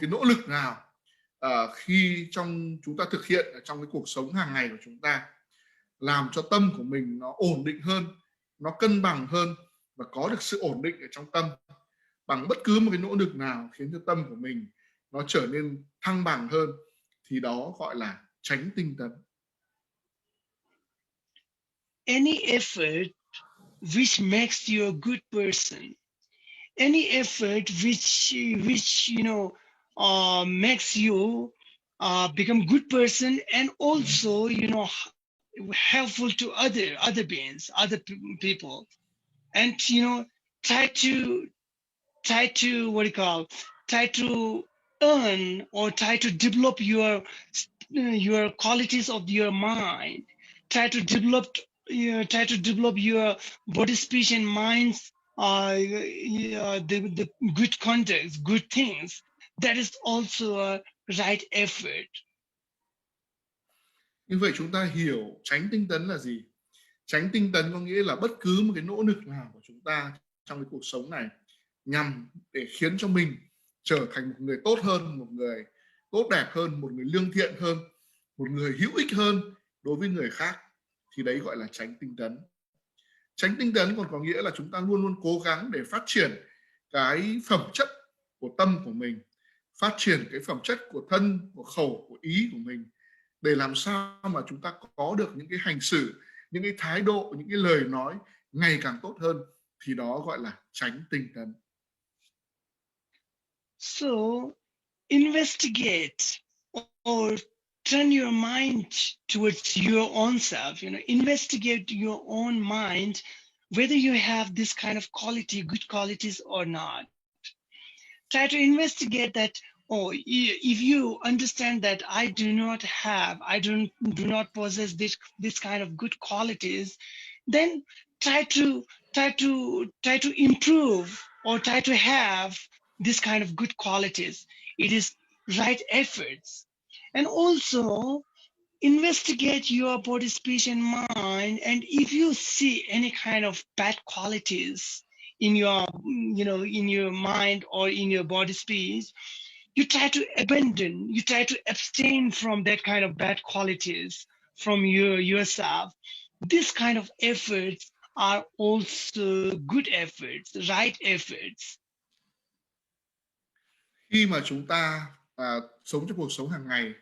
cái nỗ lực nào khi chúng ta thực hiện ở trong cái cuộc sống hàng ngày của chúng ta, làm cho tâm của mình nó ổn định hơn, nó cân bằng hơn và có được sự ổn định ở trong tâm. Bằng bất cứ một cái nỗ lực nào khiến cho tâm của mình nó trở nên thăng bằng hơn, thì đó gọi là chánh tinh tấn. Any effort which makes you a good person, any effort which makes you become good person, and also helpful to other beings, other people, and try to earn or try to develop your qualities of your mind, try to develop your body, speech, and minds, the good conduct, good things. That is also a right effort. Như vậy chúng ta hiểu chánh tinh tấn là gì? Chánh tinh tấn có nghĩa là bất cứ một cái nỗ lực nào của chúng ta trong cái cuộc sống này nhằm để khiến cho mình trở thành một người tốt hơn, một người tốt đẹp hơn, một người lương thiện hơn, một người hữu ích hơn đối với người khác, thì đấy gọi là chánh tinh tấn. Chánh tinh tấn còn có nghĩa là chúng ta luôn luôn cố gắng để phát triển cái phẩm chất của tâm của mình, phát triển cái phẩm chất của thân, của khẩu, của ý của mình, để làm sao mà chúng ta có được những cái hành xử, những cái thái độ, những cái lời nói ngày càng tốt hơn, thì đó gọi là chánh tinh tấn. So investigate or turn your mind towards your own self, investigate your own mind, whether you have this kind of quality, good qualities or not. Try to investigate that. If you understand that I do not possess this kind of good qualities, then try to improve or try to have this kind of good qualities. It is right efforts. And also investigate your body, speech, and mind. And if you see any kind of bad qualities in your mind or in your body, speech, you try to abstain from that kind of bad qualities from yourself. This kind of efforts are also good efforts, right efforts. Khi mà chúng ta sống trong cuộc sống hàng ngày,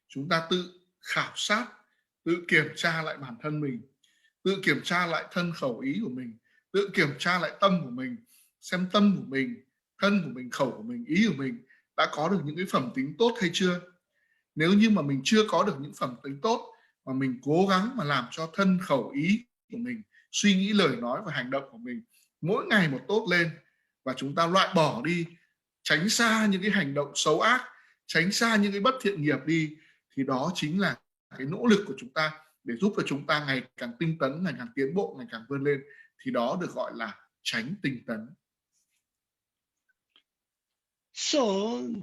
chúng ta tự khảo sát, tự kiểm tra lại bản thân mình, tự kiểm tra lại thân khẩu ý của mình, tự kiểm tra lại tâm của mình, xem tâm của mình, thân của mình, khẩu của mình, ý của mình đã có được những cái phẩm tính tốt hay chưa. Nếu như mà mình chưa có được những phẩm tính tốt, mà mình cố gắng mà làm cho thân khẩu ý của mình, suy nghĩ, lời nói và hành động của mình mỗi ngày một tốt lên, và chúng ta loại bỏ đi, tránh xa những cái hành động xấu ác, tránh xa những cái bất thiện nghiệp đi, thì đó chính là cái nỗ lực của chúng ta để giúp cho chúng ta ngày càng tinh tấn, ngày càng tiến bộ, ngày càng vươn lên, thì đó được gọi là chánh tinh tấn. So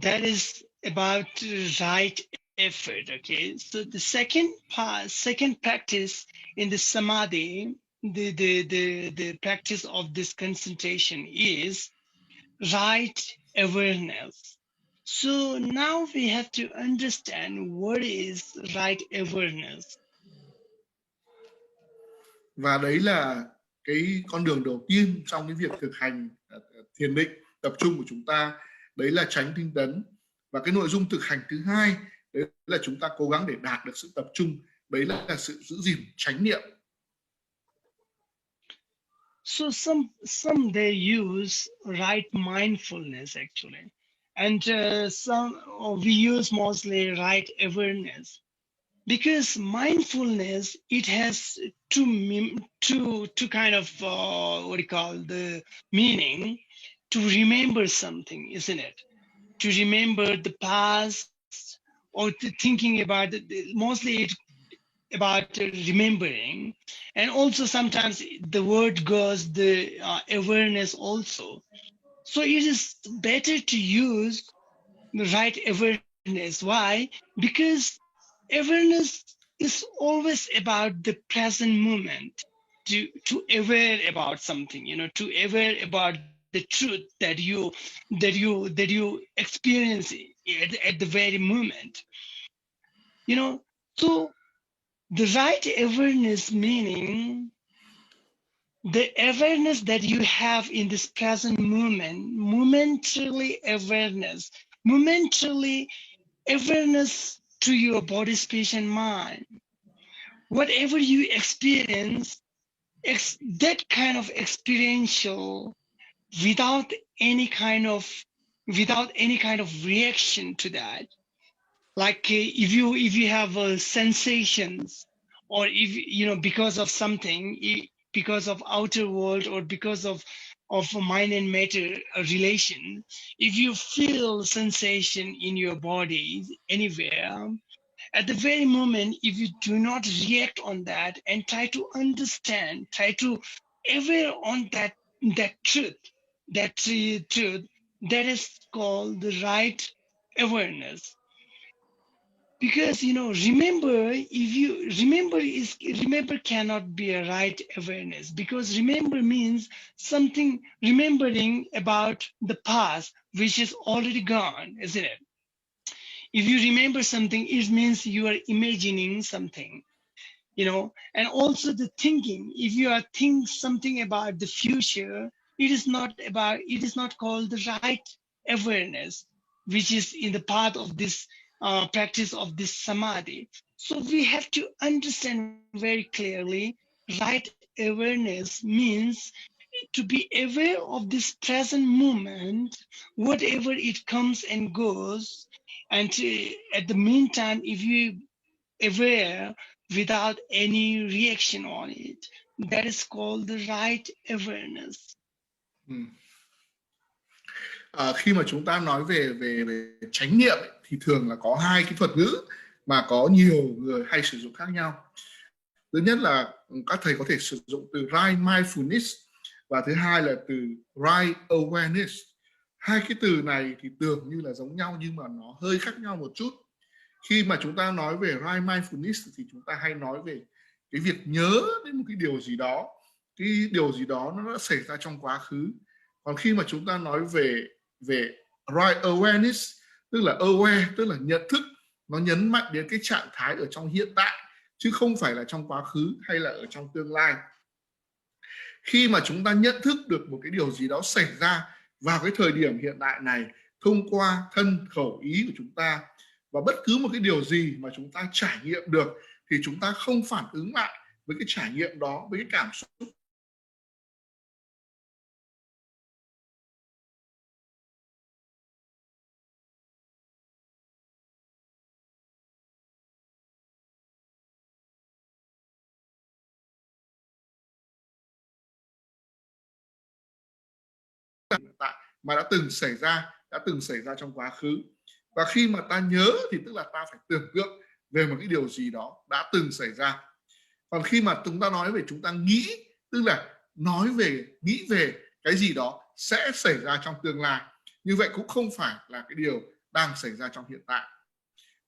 that is about right effort. Okay, so the second practice in the samadhi, the practice of this concentration is right awareness. So now we have to understand what is right awareness. Và đấy là cái con đường đầu tiên trong cái việc thực hành thiền định tập trung của chúng ta, đấy là chánh tinh tấn. Và cái nội dung thực hành thứ hai, đấy là chúng ta cố gắng để đạt được sự tập trung, đấy là sự giữ gìn chánh niệm. So some they use right mindfulness actually, and we use mostly right awareness, because mindfulness, it has two kind of what do you call the meaning, to remember something, isn't it? To remember the past, or to thinking about mostly it about remembering, and also sometimes the word goes the awareness also. So it is better to use the right awareness. Why? Because awareness is always about the present moment, to aware about something, to aware about the truth that you experience at the very moment. So the right awareness, meaning the awareness that you have in this present moment, momentarily awareness to your body, speech, and mind. Whatever you experience, that kind of experiential, without any kind of reaction to that. Like if you have sensations, or if because of something, because of outer world, or because of mind and matter relation, if you feel sensation in your body anywhere, at the very moment, if you do not react on that and try to understand, try to aware on that truth, that is called the right awareness. Because remember cannot be a right awareness, because remember means something, remembering about the past which is already gone, isn't it? If you remember something, it means you are imagining something, and also the thinking. If you are thinking something about the future, it is not called the right awareness, which is in the path of this practice of this samadhi. So we have to understand very clearly, right awareness means to be aware of this present moment, whatever it comes and goes, and at the meantime, if you aware without any reaction on it, that is called the right awareness. Khi mà chúng ta nói về chánh niệm ấy, thì thường là có hai cái thuật ngữ mà có nhiều người hay sử dụng khác nhau. Thứ nhất là các thầy có thể sử dụng từ right mindfulness, và thứ hai là từ right awareness. Hai cái từ này thì tưởng như là giống nhau nhưng mà nó hơi khác nhau một chút. Khi mà chúng ta nói về right mindfulness thì chúng ta hay nói về cái việc nhớ đến một cái điều gì đó nó đã xảy ra trong quá khứ. Còn khi mà chúng ta nói về right awareness, tức là aware, tức là nhận thức, nó nhấn mạnh đến cái trạng thái ở trong hiện tại, chứ không phải là trong quá khứ hay là ở trong tương lai. Khi mà chúng ta nhận thức được một cái điều gì đó xảy ra vào cái thời điểm hiện tại này, thông qua thân khẩu ý của chúng ta, và bất cứ một cái điều gì mà chúng ta trải nghiệm được, thì chúng ta không phản ứng lại với cái trải nghiệm đó, với cái cảm xúc mà đã từng xảy ra trong quá khứ. Và khi mà ta nhớ thì tức là ta phải tưởng tượng về một cái điều gì đó đã từng xảy ra. Còn khi mà chúng ta nói về chúng ta nghĩ, tức là nghĩ về cái gì đó sẽ xảy ra trong tương lai, như vậy cũng không phải là cái điều đang xảy ra trong hiện tại.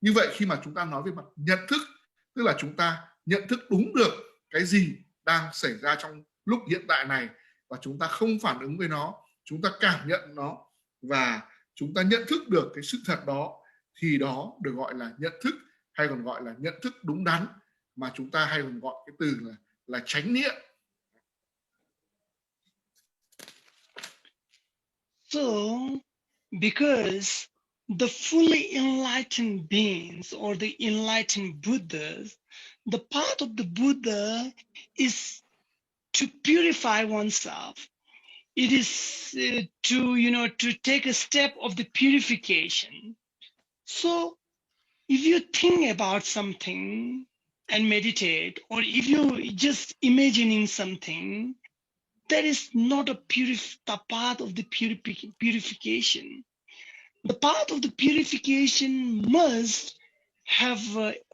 Như vậy khi mà chúng ta nói về mặt nhận thức, tức là chúng ta nhận thức đúng được cái gì đang xảy ra trong lúc hiện tại này, và chúng ta không phản ứng với nó, chúng ta cảm nhận nó và chúng ta nhận thức được cái sự thật đó, thì đó được gọi là nhận thức, hay còn gọi là nhận thức đúng đắn, mà chúng ta hay còn gọi cái từ là chánh niệm. So, because the fully enlightened beings or the enlightened Buddhas, the path of the Buddha is to purify oneself. It is to take a step of the purification. So, if you think about something and meditate, or if you're just imagining something, that is not the path of the purification. The path of the purification must have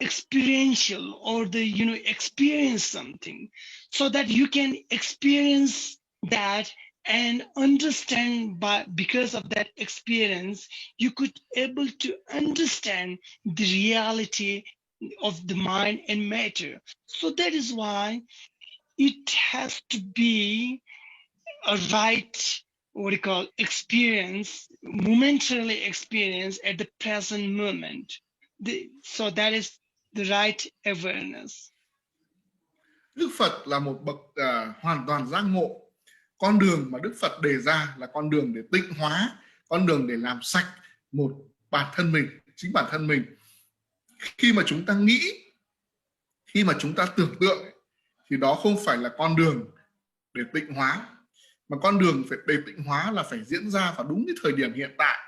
experiential, or experience something, so that you can experience that and understand. Because of that experience, you could able to understand the reality of the mind and matter. So that is why it has to be a right, what you call, experience, momentarily experience at the present moment. So that is the right awareness. Đức Phật là một bậc hoàn toàn giác ngộ. Con đường mà Đức Phật đề ra là con đường để tịnh hóa, con đường để làm sạch một bản thân mình, chính bản thân mình. Khi mà chúng ta nghĩ, khi mà chúng ta tưởng tượng, thì đó không phải là con đường để tịnh hóa, mà con đường để tịnh hóa là phải diễn ra vào đúng cái thời điểm hiện tại.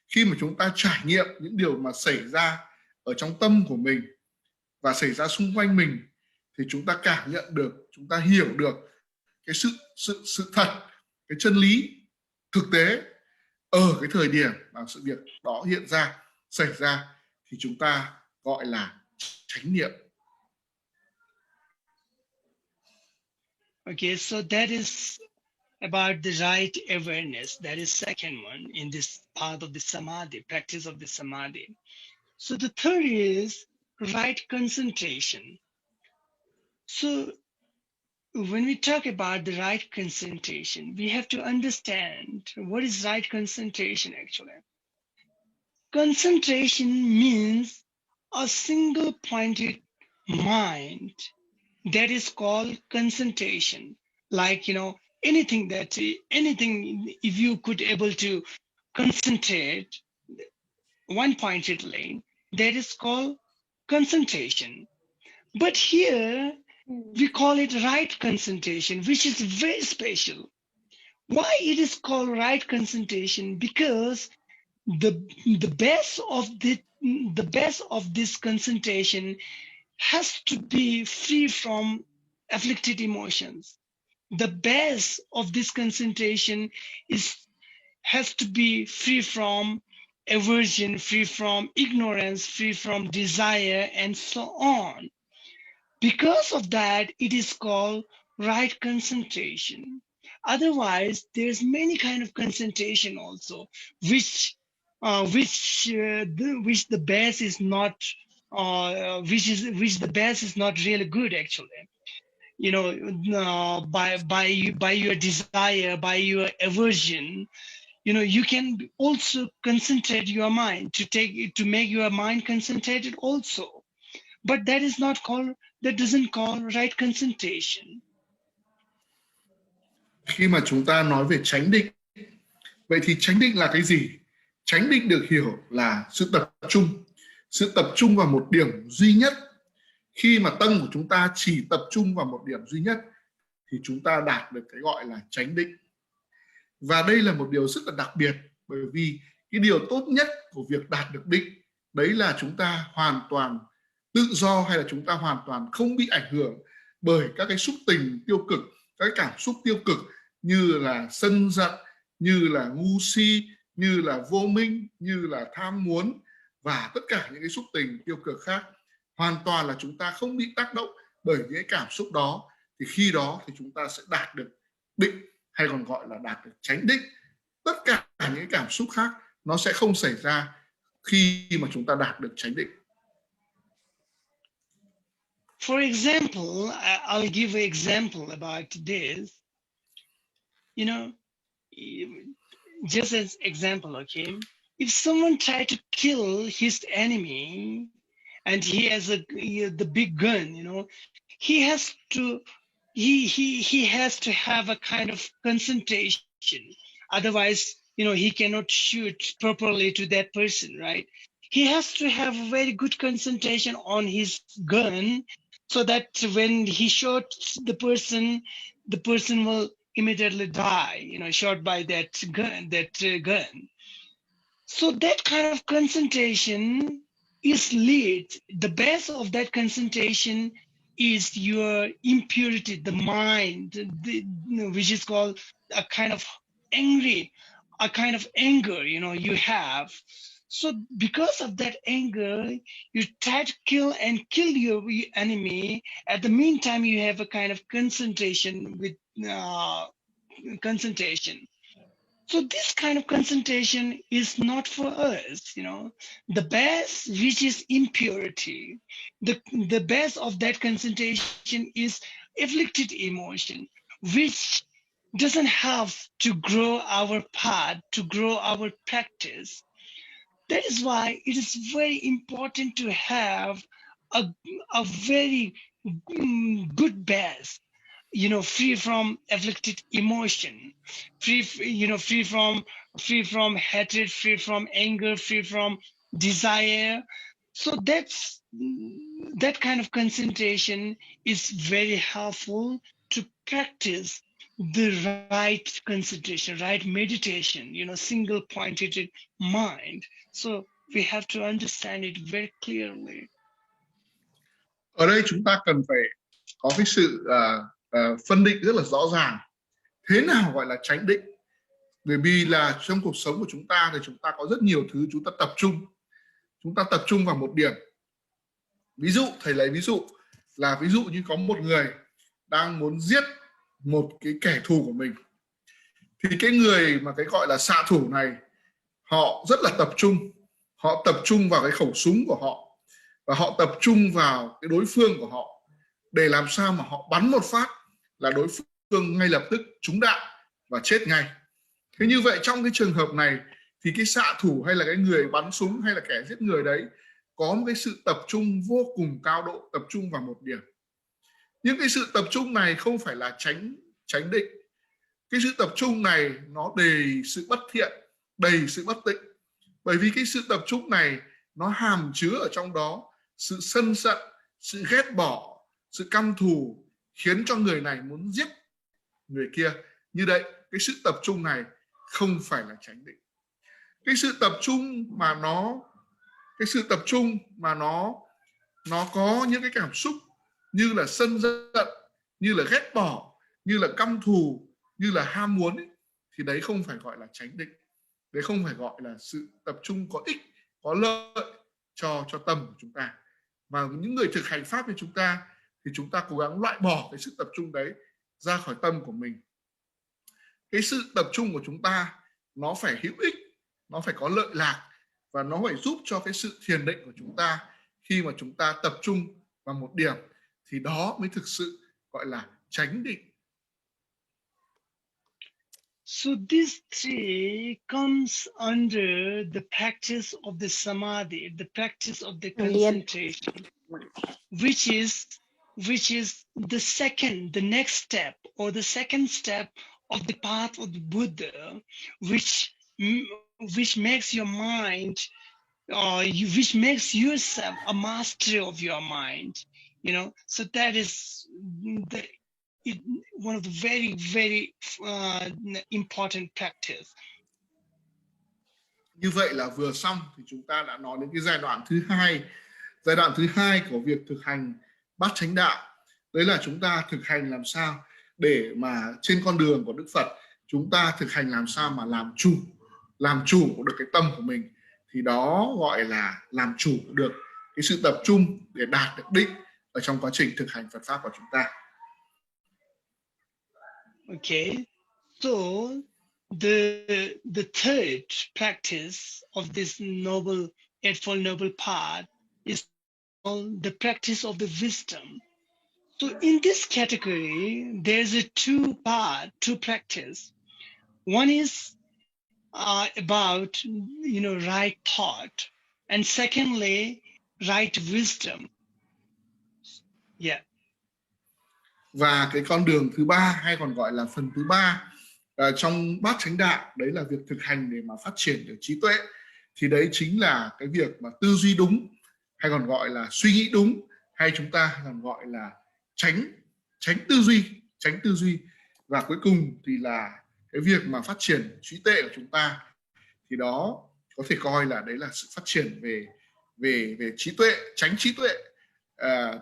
Khi mà chúng ta trải nghiệm những điều mà xảy ra ở trong tâm của mình và xảy ra xung quanh mình, thì chúng ta cảm nhận được, chúng ta hiểu được cái sự thật, cái chân lý thực tế ở cái thời điểm mà sự việc đó hiện ra, xảy ra, thì chúng ta gọi là chánh niệm. Okay, so that is about the right awareness. That is second one in this path of the samadhi, practice of the samadhi. So the third is right concentration. So when we talk about the right concentration, we have to understand what is right concentration actually. Concentration means a single pointed mind. That is called concentration. Like, anything, if you could able to concentrate one pointedly, that is called concentration. But here we call it right concentration, which is very special. Why it is called right concentration? Because the base of this concentration has to be free from afflicted emotions. The base of this concentration has to be free from aversion, free from ignorance, free from desire, and so on. Because of that, it is called right concentration. Otherwise, there's many kind of concentration also, which the base is not, which the base is not really good actually. By your desire, by your aversion, you can also concentrate your mind to make your mind concentrated also. But that doesn't call right concentration. Khi mà chúng ta nói về chánh định, vậy thì chánh định là cái gì? Chánh định được hiểu là sự tập trung vào một điểm duy nhất. Khi mà tâm của chúng ta chỉ tập trung vào một điểm duy nhất, thì chúng ta đạt được cái gọi là chánh định. Và đây là một điều rất là đặc biệt, bởi vì cái điều tốt nhất của việc đạt được định, đấy là chúng ta hoàn toàn tự do, hay là chúng ta hoàn toàn không bị ảnh hưởng bởi các cái xúc tình tiêu cực, các cái cảm xúc tiêu cực như là sân giận, như là ngu si, như là vô minh, như là tham muốn và tất cả những cái xúc tình tiêu cực khác. Hoàn toàn là chúng ta không bị tác động bởi những cái cảm xúc đó, thì khi đó thì chúng ta sẽ đạt được định, hay còn gọi là đạt được chánh định. Tất cả những cảm xúc khác nó sẽ không xảy ra khi mà chúng ta đạt được chánh định. For example, I'll give an example about this. You know, just as example, okay? If someone tried to kill his enemy and he has the big gun, you know, he has to have a kind of concentration. Otherwise, you know, he cannot shoot properly to that person, right? He has to have a very good concentration on his gun, so that when he shoots the person will immediately die, you know, shot by that gun. So that kind of concentration is lead. The base of that concentration is your impurity, the mind, which is called a kind of anger, you know, you have. So because of that anger, you try to kill your enemy. At the meantime, you have a kind of concentration with concentration. So this kind of concentration is not for us, you know. The base, which is impurity, the base of that concentration is afflicted emotion, which doesn't have to grow our path, to grow our practice. That is why it is very important to have a very good base, you know, free from afflicted emotion, free from hatred, free from anger, free from desire. So that kind of concentration is very helpful to practice the right concentration, right meditation, you know, single pointed mind. So we have to understand it very clearly. Ở đây chúng ta cần phải có cái sự phân định rất là rõ ràng. Thế nào gọi là chánh định? Bởi vì là trong cuộc sống của chúng ta thì chúng ta có rất nhiều thứ chúng ta tập trung. Chúng ta tập trung vào một điểm. Ví dụ, thầy lấy ví dụ như có một người đang muốn giết một cái kẻ thù của mình. Thì cái người mà cái gọi là xạ thủ này, họ rất là tập trung. Họ tập trung vào cái khẩu súng của họ, và họ tập trung vào cái đối phương của họ, để làm sao mà họ bắn một phát là đối phương ngay lập tức trúng đạn và chết ngay. Thế như vậy trong cái trường hợp này thì cái xạ thủ hay là cái người bắn súng hay là kẻ giết người đấy có một cái sự tập trung vô cùng cao độ, tập trung vào một điểm. Nhưng cái sự tập trung này không phải là chánh định. Cái sự tập trung này nó đầy sự bất thiện, đầy sự bất tịnh. Bởi vì cái sự tập trung này nó hàm chứa ở trong đó sự sân giận, sự ghét bỏ, sự căm thù, khiến cho người này muốn giết người kia. Như vậy cái sự tập trung này không phải là chánh định. Cái sự tập trung mà nó có những cái cảm xúc như là sân giận, như là ghét bỏ, như là căm thù, như là ham muốn ấy, thì đấy không phải gọi là chánh định. Đấy không phải gọi là sự tập trung có ích, có lợi cho tâm của chúng ta. Và những người thực hành pháp với chúng ta thì chúng ta cố gắng loại bỏ cái sự tập trung đấy ra khỏi tâm của mình. Cái sự tập trung của chúng ta nó phải hữu ích, nó phải có lợi lạc, và nó phải giúp cho cái sự thiền định của chúng ta. Khi mà chúng ta tập trung vào một điểm thì đó mới thực sự gọi là chánh định. So this three comes under the practice of the samadhi, the practice of the concentration, which is the next step, or the second step of the path of the Buddha, which makes your mind, which makes yourself a master of your mind, you know. So that is one of the very, very important practice. Như vậy là vừa xong thì chúng ta đã nói đến cái giai đoạn thứ hai. Giai đoạn thứ hai của việc thực hành Bát Chánh Đạo, đấy là chúng ta thực hành làm sao để mà trên con đường của Đức Phật, chúng ta thực hành làm sao mà làm chủ được cái tâm của mình. Thì đó gọi là làm chủ được cái sự tập trung để đạt được định, ở trong quá trình thực hành Phật pháp của chúng ta. Okay, so the third practice of this noble eightfold noble path is called the practice of the wisdom. So in this category, there's a two practice. One is about right thought, and secondly, right wisdom. Yeah. Và cái con đường thứ ba, hay còn gọi là phần thứ ba trong bát chánh đạo, đấy là việc thực hành để mà phát triển được trí tuệ. Thì đấy chính là cái việc mà tư duy đúng, hay còn gọi là suy nghĩ đúng, hay chúng ta còn gọi là tránh tư duy. Và cuối cùng thì là cái việc mà phát triển trí tuệ của chúng ta, thì đó có thể coi là đấy là sự phát triển về trí tuệ, tránh trí tuệ.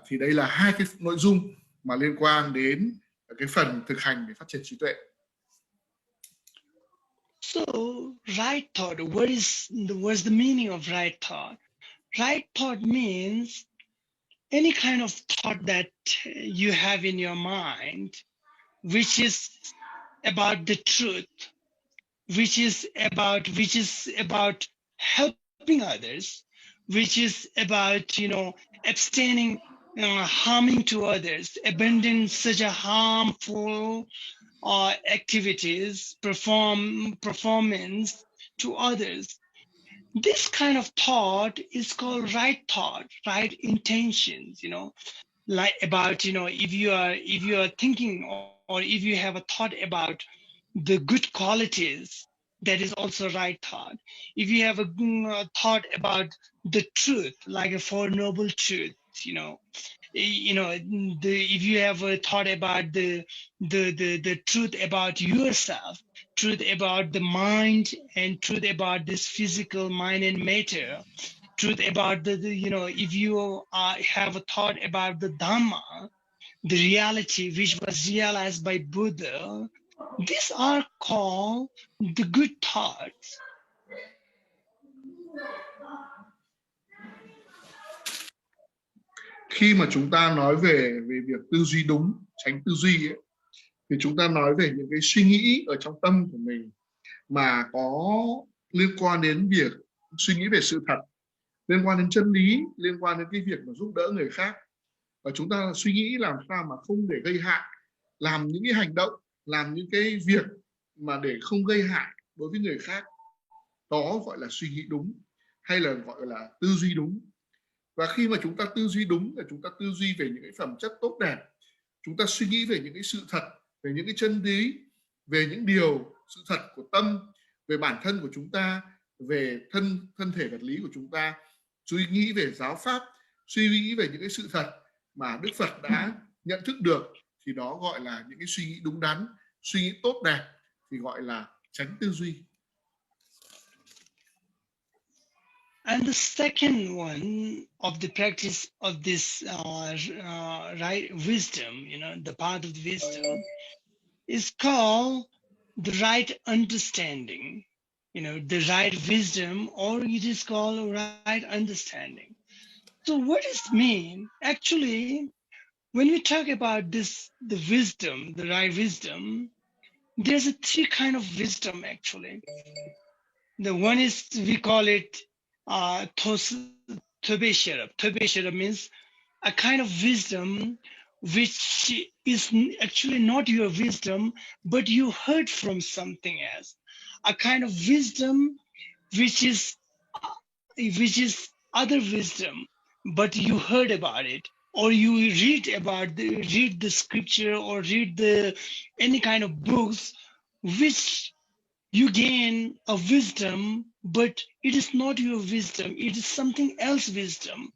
Thì đây là hai cái nội dung mà liên quan đến cái phần thực hành để phát triển trí tuệ. So right thought, what's the meaning of right thought? Right thought means any kind of thought that you have in your mind, which is about the truth, which is about helping others, which is about abstaining, harming to others, abandoning such a harmful activities, performance to others. This kind of thought is called right thought, right intentions. Like about if you are thinking or if you have a thought about the good qualities, that is also right thought. If you have a thought about the truth, like a Four Noble Truths, if you have a thought about the truth about yourself, truth about the mind, and truth about this physical mind and matter, truth about if you have a thought about the Dhamma, the reality which was realized by Buddha, these are called the good thoughts. Khi mà chúng ta nói về việc tư duy đúng, tránh tư duy ấy, thì chúng ta nói về những cái suy nghĩ ở trong tâm của mình mà có liên quan đến việc suy nghĩ về sự thật, liên quan đến chân lý, liên quan đến cái việc mà giúp đỡ người khác. Và chúng ta suy nghĩ làm sao mà không để gây hại, làm những cái hành động, làm những cái việc mà để không gây hại đối với người khác. Đó gọi là suy nghĩ đúng, hay là gọi là tư duy đúng. Và khi mà chúng ta tư duy đúng là chúng ta tư duy về những cái phẩm chất tốt đẹp, chúng ta suy nghĩ về những cái sự thật, về những cái chân lý, về những điều sự thật của tâm, về bản thân của chúng ta, về thân thể vật lý của chúng ta, suy nghĩ về giáo pháp, suy nghĩ về những cái sự thật mà Đức Phật đã nhận thức được, thì đó gọi là những cái suy nghĩ đúng đắn, suy nghĩ tốt đẹp, thì gọi là tránh tư duy. And the second one of the practice of this right wisdom, the path of the wisdom, is called the right understanding. The right wisdom, or it is called right understanding. So what does it mean? Actually, when we talk about this, the wisdom, the right wisdom, there's a three kind of wisdom actually. The one is, we call it Tobe Sherab. Tobe Sherab means a kind of wisdom which is actually not your wisdom, but you heard from something else. A kind of wisdom which is other wisdom, but you heard about it, or you read the scripture, or read any kind of books, which you gain a wisdom, but it is not your wisdom, it is something else wisdom.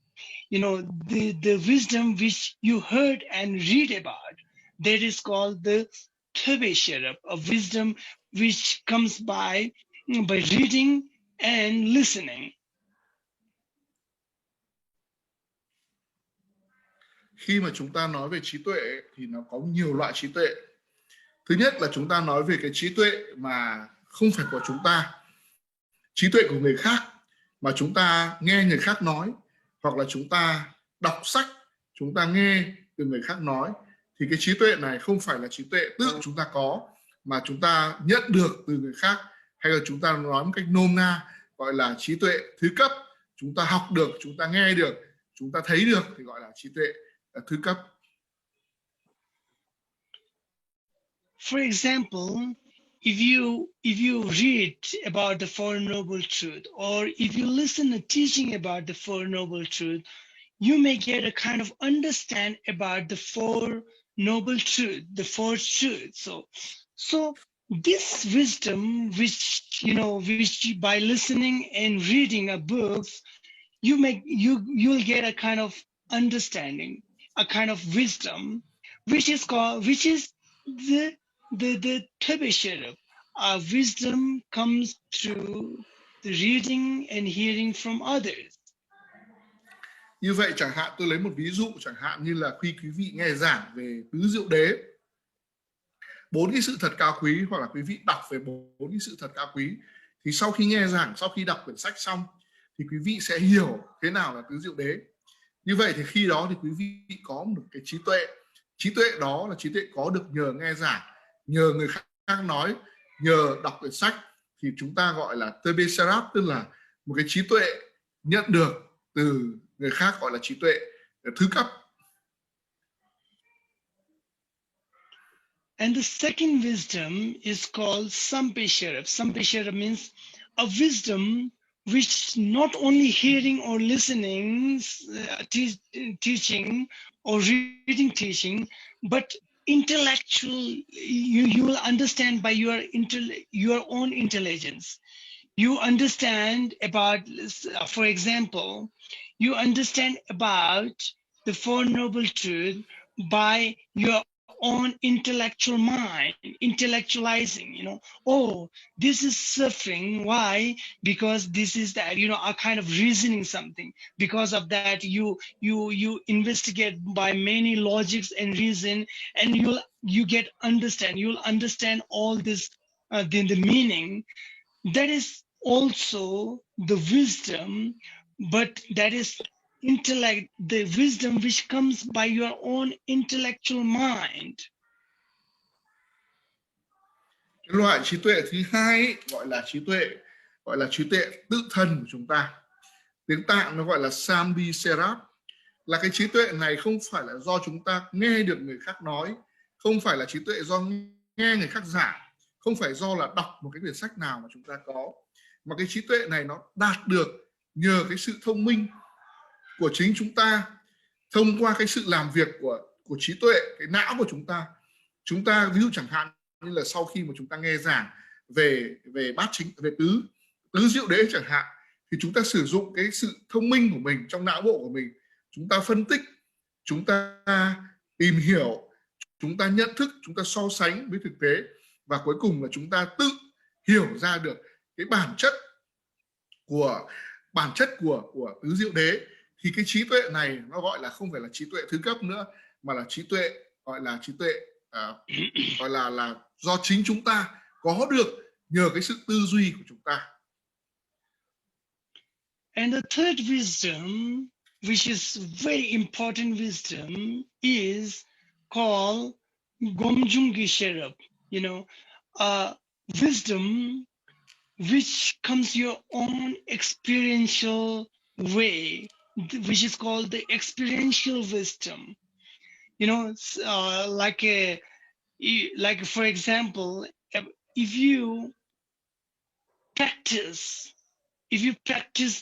The wisdom which you heard and read about, that is called the Tobe Sherab, a wisdom which comes by reading and listening. Khi mà chúng ta nói về trí tuệ thì nó có nhiều loại trí tuệ. Thứ nhất là chúng ta nói về cái trí tuệ mà không phải của chúng ta, trí tuệ của người khác, mà chúng ta nghe người khác nói, hoặc là chúng ta đọc sách, chúng ta nghe từ người khác nói, thì cái trí tuệ này không phải là trí tuệ tự chúng ta có, mà chúng ta nhận được từ người khác, hay là chúng ta nói một cách nôm na gọi là trí tuệ thứ cấp. Chúng ta học được, chúng ta nghe được, chúng ta thấy được thì gọi là trí tuệ thứ cấp. For example, if you read about the Four Noble Truths, or if you listen to teaching about the Four Noble Truths, you may get a kind of understand about the Four Noble Truths, the Four Truths. So this wisdom, which which by listening and reading a books, you'll get a kind of understanding, a kind of wisdom, which is the Tebesherup. Wisdom comes through the reading and hearing from others. Như vậy chẳng hạn tôi lấy một ví dụ, chẳng hạn như là khi quý vị nghe giảng về tứ diệu đế, 4 cái sự thật cao quý, hoặc là quý vị đọc về 4 cái sự thật cao quý, thì sau khi nghe giảng, sau khi đọc quyển sách xong thì quý vị sẽ hiểu thế nào là tứ diệu đế. Như vậy thì khi đó thì quý vị có một cái trí tuệ đó là trí tuệ có được nhờ nghe giảng, nhờ người khác nói, nhờ đọc quyển sách, thì chúng ta gọi là Tebesherup, tức là một cái trí tuệ nhận được từ người khác, gọi là trí tuệ thứ cấp. And the second wisdom is called Sampesherup. Sampesherup means a wisdom which not only hearing or listening, teaching or reading teaching, but intellectual, you will understand by your own intelligence. You understand about, for example, you understand about the Four Noble Truths by your own intellectual mind, intellectualizing, oh, this is suffering. Why? Because this is that, a kind of reasoning something. Because of that, you investigate by many logics and reason, and you'll understand all this, the meaning. That is also the wisdom, but that is intellect, the wisdom which comes by your own intellectual mind. Cái loại trí tuệ thứ hai ấy, gọi là trí tuệ tự thân của chúng ta. Tiếng Tạng nó gọi là Sambhiserup. Là cái trí tuệ này không phải là do chúng ta nghe được người khác nói, không phải là trí tuệ do nghe người khác giảng, không phải do là đọc một cái quyển sách nào mà chúng ta có, mà cái trí tuệ này nó đạt được nhờ cái sự thông minh của chính chúng ta, thông qua cái sự làm việc của trí tuệ, cái não của chúng ta ví dụ chẳng hạn như là sau khi mà chúng ta nghe giảng về bát chính, về tứ diệu đế chẳng hạn, thì chúng ta sử dụng cái sự thông minh của mình trong não bộ của mình, chúng ta phân tích, chúng ta tìm hiểu, chúng ta nhận thức, chúng ta so sánh với thực tế, và cuối cùng là chúng ta tự hiểu ra được cái bản chất của tứ diệu đế. Thì cái trí tuệ này nó gọi là không phải là trí tuệ thứ cấp nữa, mà là trí tuệ gọi là do chính chúng ta có được nhờ cái sự tư duy của chúng ta. And the third wisdom, which is very important wisdom, is called Gomjungisherup. Wisdom which comes your own experiential way, which is called the experiential wisdom. Like for example, if you practice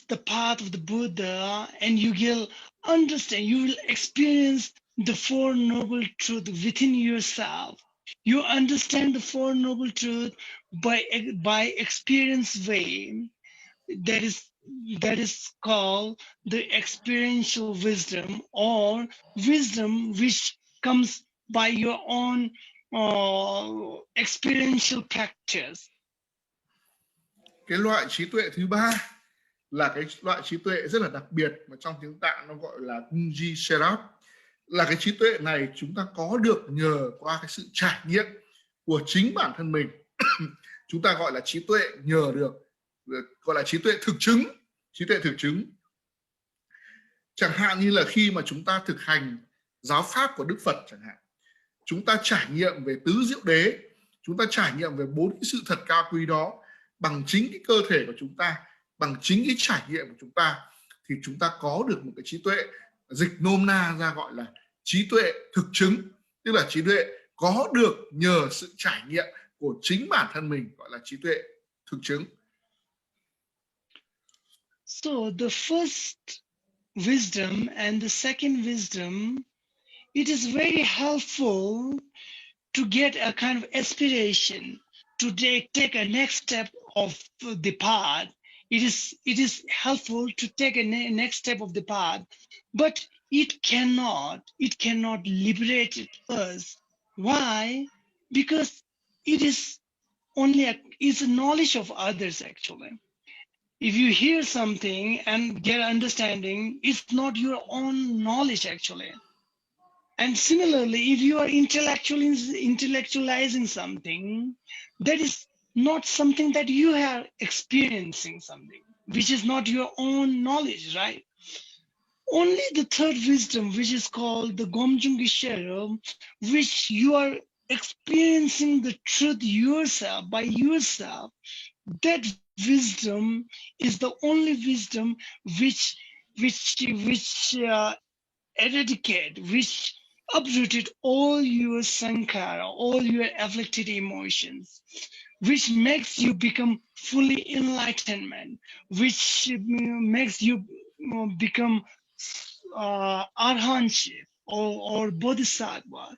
the path of the Buddha, and you will understand, you will experience the Four Noble Truths within yourself. You understand the Four Noble Truths by experience way. That is called the experiential wisdom, or wisdom which comes by your own experiential practice. Cái loại trí tuệ thứ ba là cái loại trí tuệ rất là đặc biệt mà trong tiếng Tạng nó gọi là Kunji-Sherup. Là cái trí tuệ này chúng ta có được nhờ qua cái sự trải nghiệm của chính bản thân mình. Chúng ta gọi là trí tuệ nhờ được, gọi là trí tuệ thực chứng. Chẳng hạn như là khi mà chúng ta thực hành giáo pháp của Đức Phật chẳng hạn, chúng ta trải nghiệm về tứ diệu đế, chúng ta trải nghiệm về 4 cái sự thật cao quý đó bằng chính cái cơ thể của chúng ta, bằng chính cái trải nghiệm của chúng ta, thì chúng ta có được một cái trí tuệ, dịch nôm na ra gọi là trí tuệ thực chứng, tức là trí tuệ có được nhờ sự trải nghiệm của chính bản thân mình, gọi là trí tuệ thực chứng. So the first wisdom and the second wisdom, it is very helpful to get a kind of aspiration to take a next step of the path. It is helpful to take a next step of the path, but it cannot liberate us. Why? Because it is only it's a knowledge of others actually. If you hear something and get understanding, it's not your own knowledge actually. And similarly, if you are intellectualizing something, that is not something that you are experiencing something, which is not your own knowledge, right? Only the third wisdom, which is called the Gomjungishero, which you are experiencing the truth yourself, by yourself, that wisdom is the only wisdom which eradicate, which uprooted all your sankhara, all your afflicted emotions, which makes you become fully enlightenment, which makes you become arhanship or bodhisattva.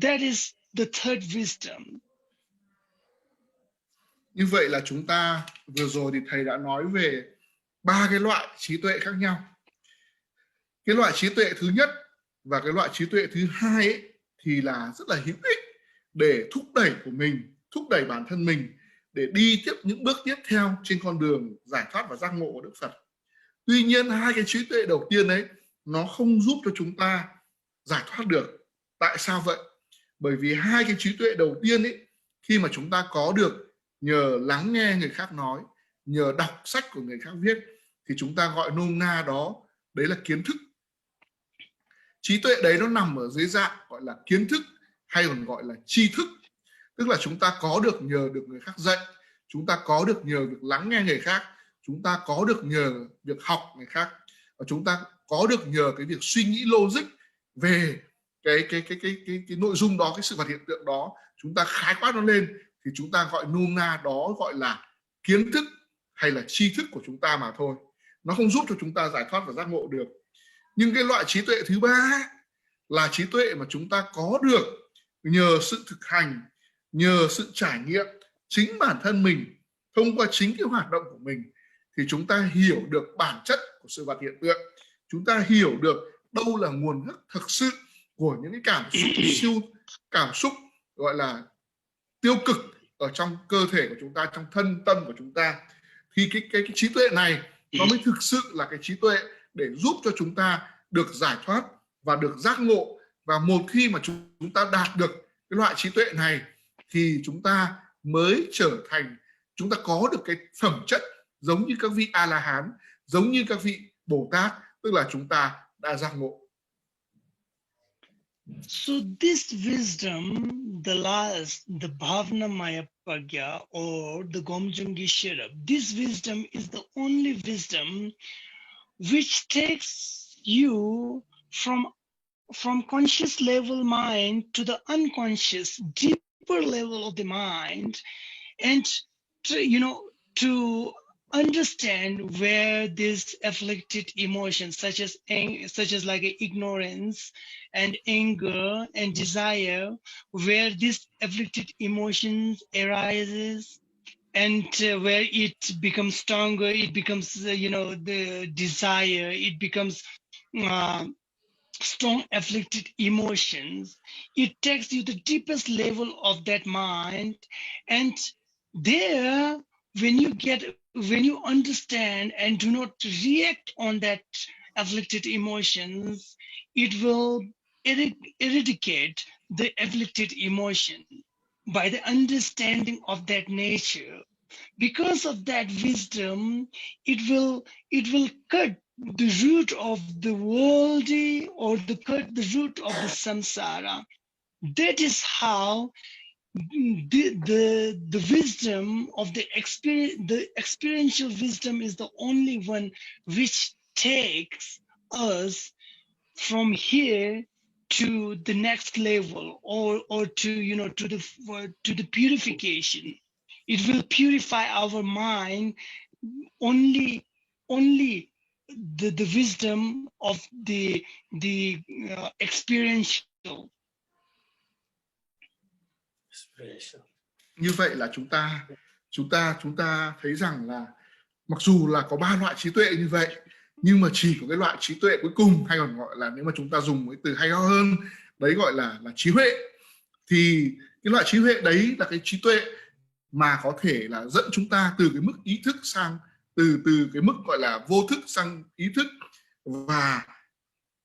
That is the third wisdom. Như vậy là chúng ta vừa rồi thì thầy đã nói về 3 cái loại trí tuệ khác nhau. Cái loại trí tuệ thứ nhất và cái loại trí tuệ thứ hai ấy, thì là rất là hữu ích để thúc đẩy của mình, thúc đẩy bản thân mình để đi tiếp những bước tiếp theo trên con đường giải thoát và giác ngộ của Đức Phật. Tuy nhiên hai cái trí tuệ đầu tiên ấy nó không giúp cho chúng ta giải thoát được. Tại sao vậy? Bởi vì hai cái trí tuệ đầu tiên ấy, khi mà chúng ta có được nhờ lắng nghe người khác nói, nhờ đọc sách của người khác viết, thì chúng ta gọi nôm na đó đấy là kiến thức. Trí tuệ đấy nó nằm ở dưới dạng gọi là kiến thức hay còn gọi là tri thức, tức là chúng ta có được nhờ được người khác dạy, chúng ta có được nhờ việc lắng nghe người khác, chúng ta có được nhờ việc học người khác, và chúng ta có được nhờ cái việc suy nghĩ logic về cái nội dung đó, cái sự vật hiện tượng đó, chúng ta khái quát nó lên, thì chúng ta gọi nôm na đó gọi là kiến thức hay là tri thức của chúng ta mà thôi. Nó không giúp cho chúng ta giải thoát và giác ngộ được. Nhưng cái loại trí tuệ thứ ba là trí tuệ mà chúng ta có được nhờ sự thực hành, nhờ sự trải nghiệm chính bản thân mình, thông qua chính cái hoạt động của mình, thì chúng ta hiểu được bản chất của sự vật hiện tượng, chúng ta hiểu được đâu là nguồn gốc thực sự của những cái cảm xúc gọi là tiêu cực ở trong cơ thể của chúng ta, trong thân tâm của chúng ta. Thì cái trí tuệ này nó mới thực sự là cái trí tuệ để giúp cho chúng ta được giải thoát và được giác ngộ. Và một khi mà chúng ta đạt được cái loại trí tuệ này thì chúng ta mới trở thành, chúng ta có được cái phẩm chất giống như các vị A-la-hán, giống như các vị Bồ Tát, tức là chúng ta đã giác ngộ. So this wisdom, the last, the Bhavnamaya Pragya or the Gomjungishira, this wisdom is the only wisdom which takes you from conscious level mind to the unconscious, deeper level of the mind, and to understand where these afflicted emotions such as like ignorance and anger and desire, where these afflicted emotions arises, and where it becomes stronger, it becomes the desire, it becomes strong afflicted emotions. It takes you the deepest level of that mind, and there when you understand and do not react on that afflicted emotions, it will eradicate the afflicted emotion by the understanding of that nature. Because of that wisdom, it will cut the root of the worldly, or the root of the samsara. That is how the wisdom of the experiential wisdom is the only one which takes us from here to the next level, or to to the purification. It will purify our mind. Only the wisdom of the experiential. Như vậy là chúng ta thấy rằng là mặc dù là có 3 loại trí tuệ như vậy, nhưng mà chỉ có cái loại trí tuệ cuối cùng, hay còn gọi là, nếu mà chúng ta dùng cái từ hay ho hơn, đấy gọi là trí huệ. Thì cái loại trí huệ đấy là cái trí tuệ mà có thể là dẫn chúng ta từ cái mức ý thức sang từ cái mức gọi là vô thức sang ý thức, và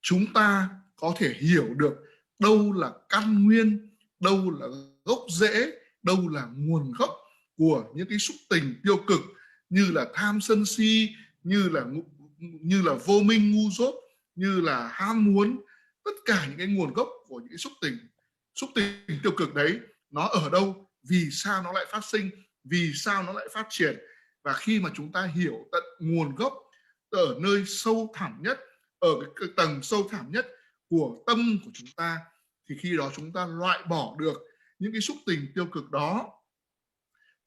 chúng ta có thể hiểu được đâu là căn nguyên, đâu là gốc rễ, đâu là nguồn gốc của những cái xúc tình tiêu cực như là tham sân si, như là vô minh ngu dốt, như là ham muốn. Tất cả những cái nguồn gốc của những cái xúc tình tiêu cực đấy, nó ở đâu, vì sao nó lại phát sinh, vì sao nó lại phát triển. Và khi mà chúng ta hiểu tận nguồn gốc ở nơi sâu thẳm nhất, ở cái tầng sâu thẳm nhất của tâm của chúng ta, thì khi đó chúng ta loại bỏ được những cái xúc tình tiêu cực đó.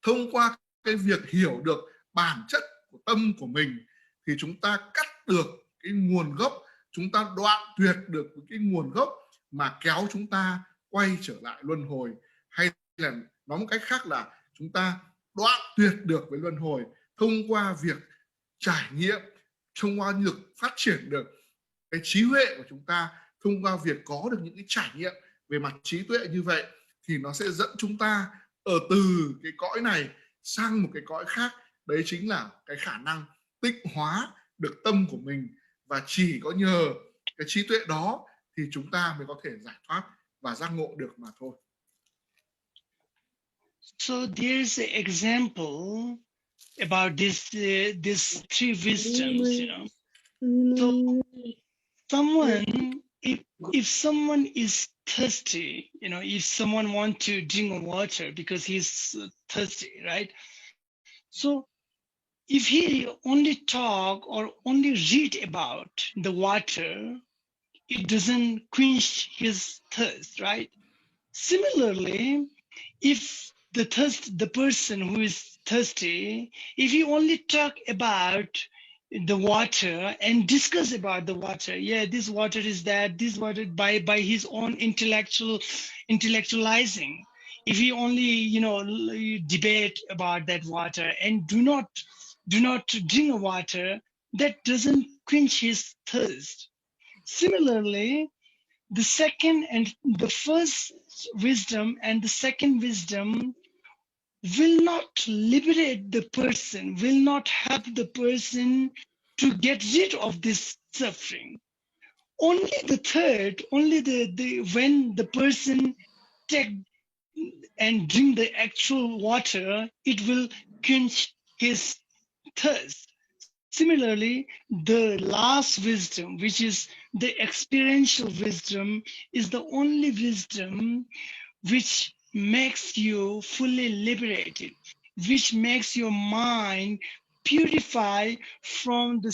Thông qua cái việc hiểu được bản chất của tâm của mình thì chúng ta cắt được cái nguồn gốc, chúng ta đoạn tuyệt được cái nguồn gốc mà kéo chúng ta quay trở lại luân hồi. Hay là nói một cách khác là chúng ta đoạn tuyệt được với luân hồi thông qua việc trải nghiệm, thông qua việc phát triển được cái trí huệ của chúng ta, thông qua việc có được những cái trải nghiệm về mặt trí tuệ như vậy, thì nó sẽ dẫn chúng ta ở từ cái cõi này sang một cái cõi khác. Đấy chính là cái khả năng tịnh hóa được tâm của mình, và chỉ có nhờ cái trí tuệ đó thì chúng ta mới có thể giải thoát và giác ngộ được mà thôi. So there's an example about this three wisdoms, So someone, if someone is thirsty, if someone wants to drink water because he's thirsty, right? So if he only talk or only read about the water, it doesn't quench his thirst, right? Similarly, if the person who is thirsty, if he only talk about the water and discuss about the water, this water is that, this water, by his own intellectualizing, if he only debate about that water and do not drink water, that doesn't quench his thirst. Similarly, the second and the first wisdom and the second wisdom will not liberate the person, will not help the person to get rid of this suffering. Only the third, only when the person take and drink the actual water, it will quench his thirst. Similarly, the last wisdom, which is the experiential wisdom, is the only wisdom which makes you fully liberated, which makes your mind purify from the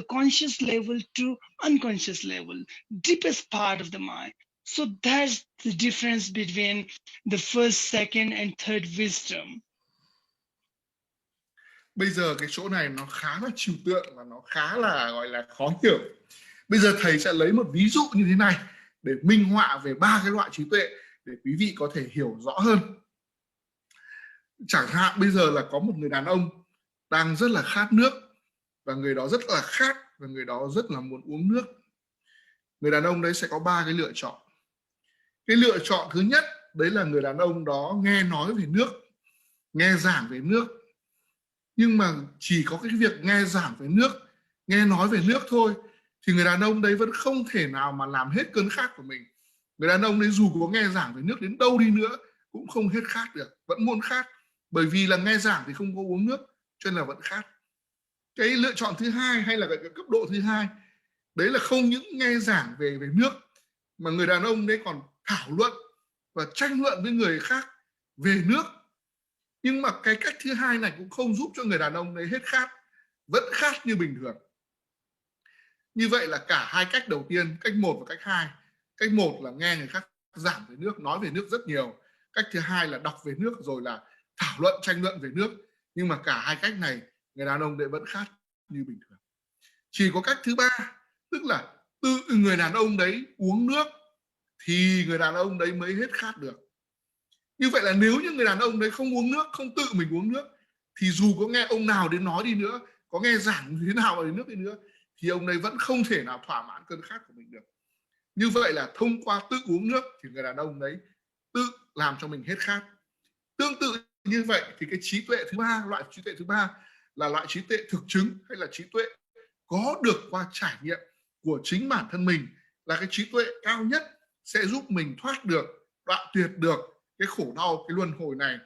conscious level to unconscious level, deepest part of the mind. So that's the difference between the first, second, and third wisdom. Bây giờ cái chỗ này nó khá là trừu tượng và nó khá là gọi là khó hiểu. Bây giờ thầy sẽ lấy một ví dụ như thế này để minh họa về 3 cái loại trí tuệ để quý vị có thể hiểu rõ hơn. Chẳng hạn bây giờ là có một người đàn ông đang rất là khát nước, và người đó rất là khát, và người đó rất là muốn uống nước. Người đàn ông đấy sẽ có 3 cái lựa chọn. Cái lựa chọn thứ nhất, đấy là người đàn ông đó nghe nói về nước, nghe giảng về nước. Nhưng mà chỉ có cái việc nghe giảng về nước, nghe nói về nước thôi, thì người đàn ông đấy vẫn không thể nào mà làm hết cơn khát của mình. Người đàn ông đấy dù có nghe giảng về nước đến đâu đi nữa cũng không hết khát được, vẫn muốn khát. Bởi vì là nghe giảng thì không có uống nước, cho nên là vẫn khát. Cái lựa chọn thứ hai hay là cái cấp độ thứ hai đấy là không những nghe giảng về nước, mà người đàn ông đấy còn thảo luận và tranh luận với người khác về nước. Nhưng mà cái cách thứ hai này cũng không giúp cho người đàn ông đấy hết khát, vẫn khát như bình thường. Như vậy là cả hai cách đầu tiên, cách 1 và cách 2. Cách 1 là nghe người khác giảng về nước, nói về nước rất nhiều. Cách thứ hai là đọc về nước rồi là thảo luận, tranh luận về nước. Nhưng mà cả hai cách này người đàn ông đấy vẫn khát như bình thường. Chỉ có cách thứ 3, tức là tự người đàn ông đấy uống nước thì người đàn ông đấy mới hết khát được. Như vậy là nếu như người đàn ông đấy không uống nước, không tự mình uống nước, thì dù có nghe ông nào đến nói đi nữa, có nghe giảng thế nào về nước đi nữa, thì ông đấy vẫn không thể nào thỏa mãn cơn khát của mình được. Như vậy là thông qua tự uống nước thì người đàn ông đấy tự làm cho mình hết khát. Tương tự như vậy thì cái trí tuệ thứ 3, loại trí tuệ thứ 3 là loại trí tuệ thực chứng, hay là trí tuệ có được qua trải nghiệm của chính bản thân mình, là cái trí tuệ cao nhất, sẽ giúp mình thoát được, đoạn tuyệt được cái khổ đau, cái luân hồi này,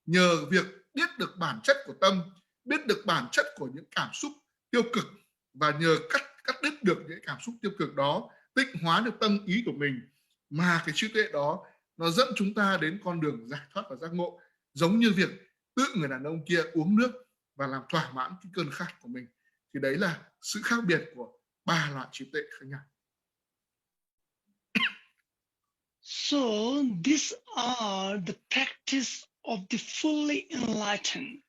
nhờ việc biết được bản chất của tâm, biết được bản chất của những cảm xúc tiêu cực, và nhờ cắt đứt được những cảm xúc tiêu cực đó, tịnh hóa được tâm ý của mình, mà cái trí tuệ đó nó dẫn chúng ta đến con đường giải thoát và giác ngộ, giống như việc tự người đàn ông kia uống nước và làm thỏa mãn cái cơn khát của mình. Thì đấy là sự khác biệt của 3 loại trí tuệ khác nhau. So these are the practice of the fully enlightened.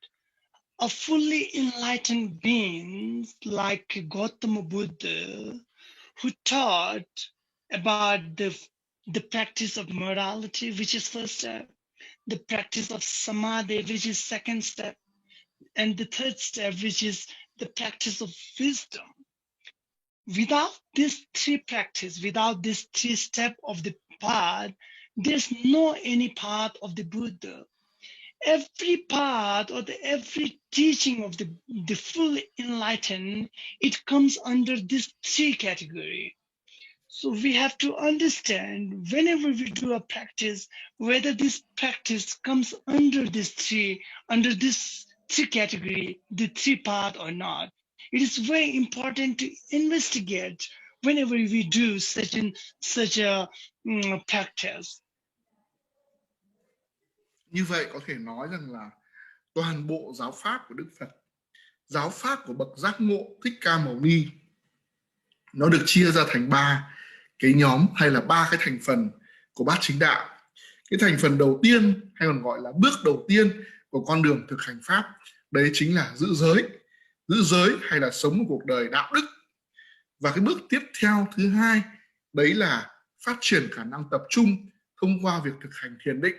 A fully enlightened being like Gautama Buddha, who taught about the practice of morality, which is first step, the practice of samadhi, which is second step, and the third step, which is the practice of wisdom. Without these three practice, without this three step of the path, there's no any path of the Buddha. Every path or every teaching of the fully enlightened, it comes under this three category. So we have to understand whenever we do a practice, whether this practice comes under this three category, the three path or not. It is very important to investigate whenever we do such a practice. Như vậy có thể nói rằng là toàn bộ giáo pháp của Đức Phật, giáo pháp của bậc giác ngộ Thích Ca Mâu Ni, nó được chia ra thành 3 cái nhóm, hay là 3 cái thành phần của Bát Chánh Đạo. Cái thành phần đầu tiên, hay còn gọi là bước đầu tiên của con đường thực hành pháp, đấy chính là giữ giới hay là sống một cuộc đời đạo đức. Và cái bước tiếp theo thứ hai, đấy là phát triển khả năng tập trung thông qua việc thực hành thiền định.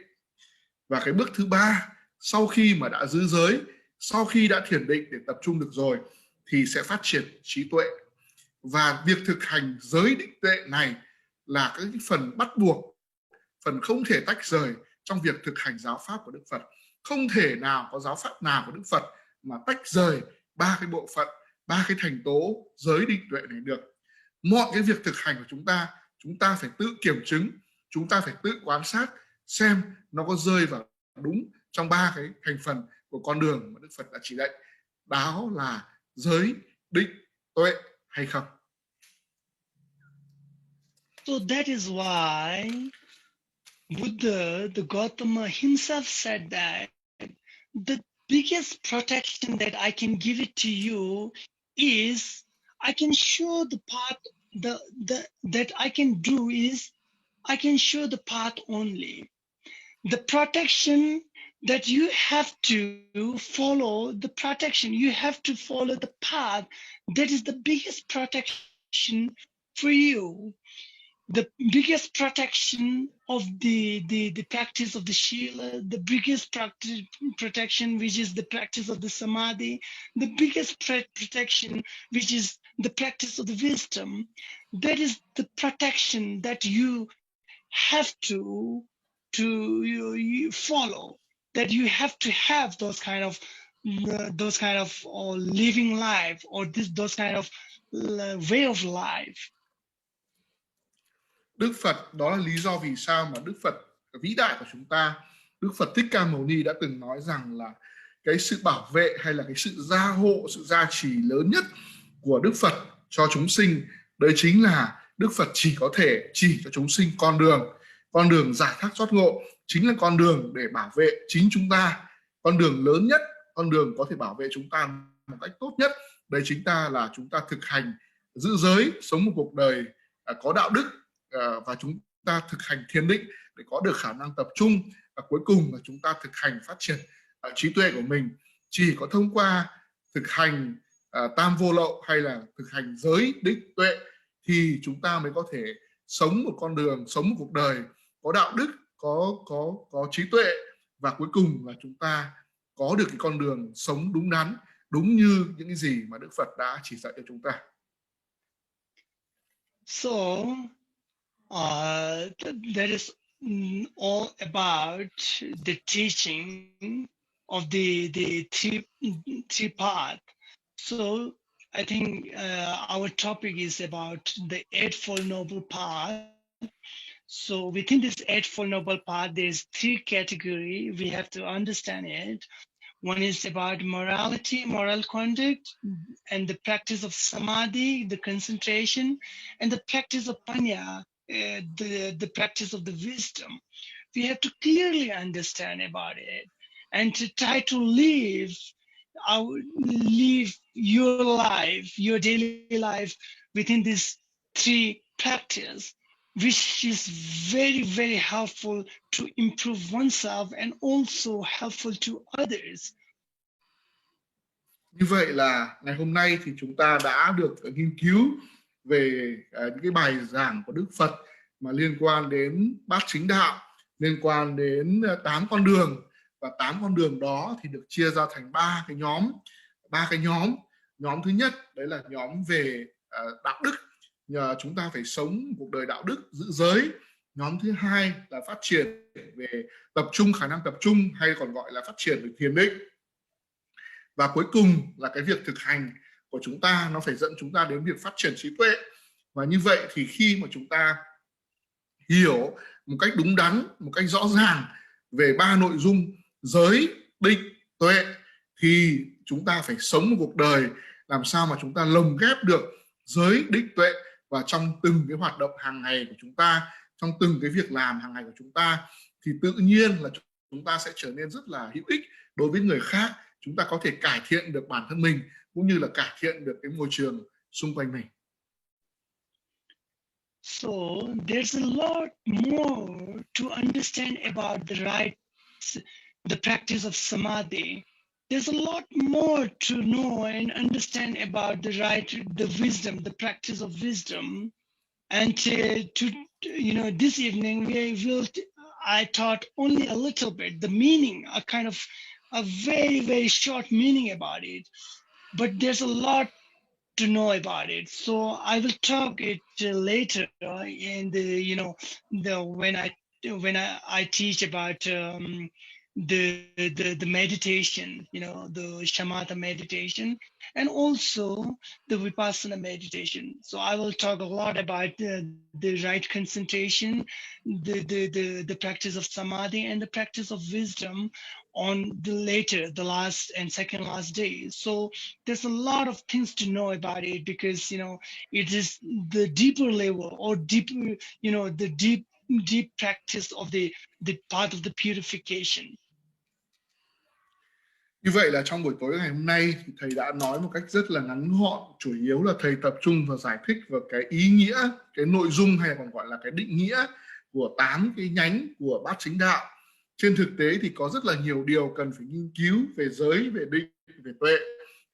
Và cái bước thứ 3, sau khi mà đã giữ giới, sau khi đã thiền định để tập trung được rồi, thì sẽ phát triển trí tuệ. Và việc thực hành giới định tuệ này là cái phần bắt buộc, phần không thể tách rời trong việc thực hành giáo pháp của Đức Phật. Không thể nào có giáo pháp nào của Đức Phật mà tách rời 3 cái bộ phận, 3 cái thành tố giới định tuệ này được. Mọi cái việc thực hành của chúng ta phải tự kiểm chứng, chúng ta phải tự quan sát xem nó có rơi vào đúng trong 3 cái thành phần của con đường mà Đức Phật đã chỉ dạy, đó là giới, định, tuệ hay không. So that is why Buddha, the Gautama himself said that the biggest protection that I can give it to you is I can show the path. That I can do is I can show the path only. The protection that you have to follow, the protection you have to follow the path. That is the biggest protection for you. The biggest protection of the practice of the Shila, the biggest protection which is the practice of the Samadhi, the biggest protection which is the practice of the wisdom. That is the protection that you have to you follow, that you have to have those kind of living life, or those kind of way of life. Đức Phật, đó là lý do vì sao mà Đức Phật vĩ đại của chúng ta, Đức Phật Thích Ca Mâu Ni đã từng nói rằng là cái sự bảo vệ hay là cái sự gia hộ, sự gia trì lớn nhất của Đức Phật cho chúng sinh, đấy chính là Đức Phật chỉ có thể chỉ cho chúng sinh con đường giải thoát giác ngộ, chính là con đường để bảo vệ chính chúng ta, con đường lớn nhất, con đường có thể bảo vệ chúng ta một cách tốt nhất, đấy chính là chúng ta thực hành giữ giới, sống một cuộc đời có đạo đức, và chúng ta thực hành thiền định để có được khả năng tập trung, và cuối cùng là chúng ta thực hành phát triển trí tuệ của mình. Chỉ có thông qua thực hành tam vô lậu hay là thực hành giới định tuệ thì chúng ta mới có thể sống một con đường, sống một cuộc đời có đạo đức, có trí tuệ, và cuối cùng là chúng ta có được cái con đường sống đúng đắn, đúng như những cái gì mà Đức Phật đã chỉ dạy cho chúng ta. So that is all about the teaching of the three path. So I think our topic is about the Eightfold Noble Path. So within this Eightfold Noble Path, there's three categories. We have to understand it. One is about morality, moral conduct, and the practice of samadhi, the concentration, and the practice of panya, the practice of the wisdom. We have to clearly understand about it and to try to live your life, your daily life within these three practices, which is very, very helpful to improve oneself and also helpful to others. Như vậy là ngày hôm nay thì chúng ta đã được nghiên cứu về những cái bài giảng của Đức Phật mà liên quan đến Bát Chánh Đạo, liên quan đến 8 con đường, và 8 con đường đó thì được chia ra thành ba cái nhóm. Nhóm thứ nhất đấy là nhóm về đạo đức, nhờ chúng ta phải sống cuộc đời đạo đức, giữ giới. Nhóm thứ hai là phát triển về tập trung, khả năng tập trung, hay còn gọi là phát triển về thiền định. Và cuối cùng là cái việc thực hành của chúng ta, nó phải dẫn chúng ta đến việc phát triển trí tuệ. Và như vậy thì khi mà chúng ta hiểu một cách đúng đắn, một cách rõ ràng về ba nội dung giới, định, tuệ, thì chúng ta phải sống một cuộc đời làm sao mà chúng ta lồng ghép được giới, định, tuệ và trong từng cái hoạt động hàng ngày của chúng ta, trong từng cái việc làm hàng ngày của chúng ta, thì tự nhiên là chúng ta sẽ trở nên rất là hữu ích đối với người khác. Chúng ta có thể cải thiện được bản thân mình cũng như là cải thiện được cái môi trường xung quanh mình. So there's a lot more to understand about the practice of samadhi. There's a lot more to know and understand about the wisdom, the practice of wisdom. And this evening I taught only a little bit, the meaning, a very, very short meaning about it. But there's a lot to know about it. So I will talk it later in when I teach about the meditation, the shamatha meditation, and also the vipassana meditation. So I will talk a lot about the right concentration, the practice of samadhi, and the practice of wisdom on the last and second last day. So there's a lot of things to know about it, because it is the deeper level, or deeper, the deep practice of the path of the purification. Như vậy là trong buổi tối ngày hôm nay thì thầy đã nói một cách rất là ngắn gọn, chủ yếu là thầy tập trung vào giải thích vào cái ý nghĩa, cái nội dung hay còn gọi là cái định nghĩa của 8 cái nhánh của Bát Chánh Đạo. Trên thực tế thì có rất là nhiều điều cần phải nghiên cứu về giới, về định, về tuệ.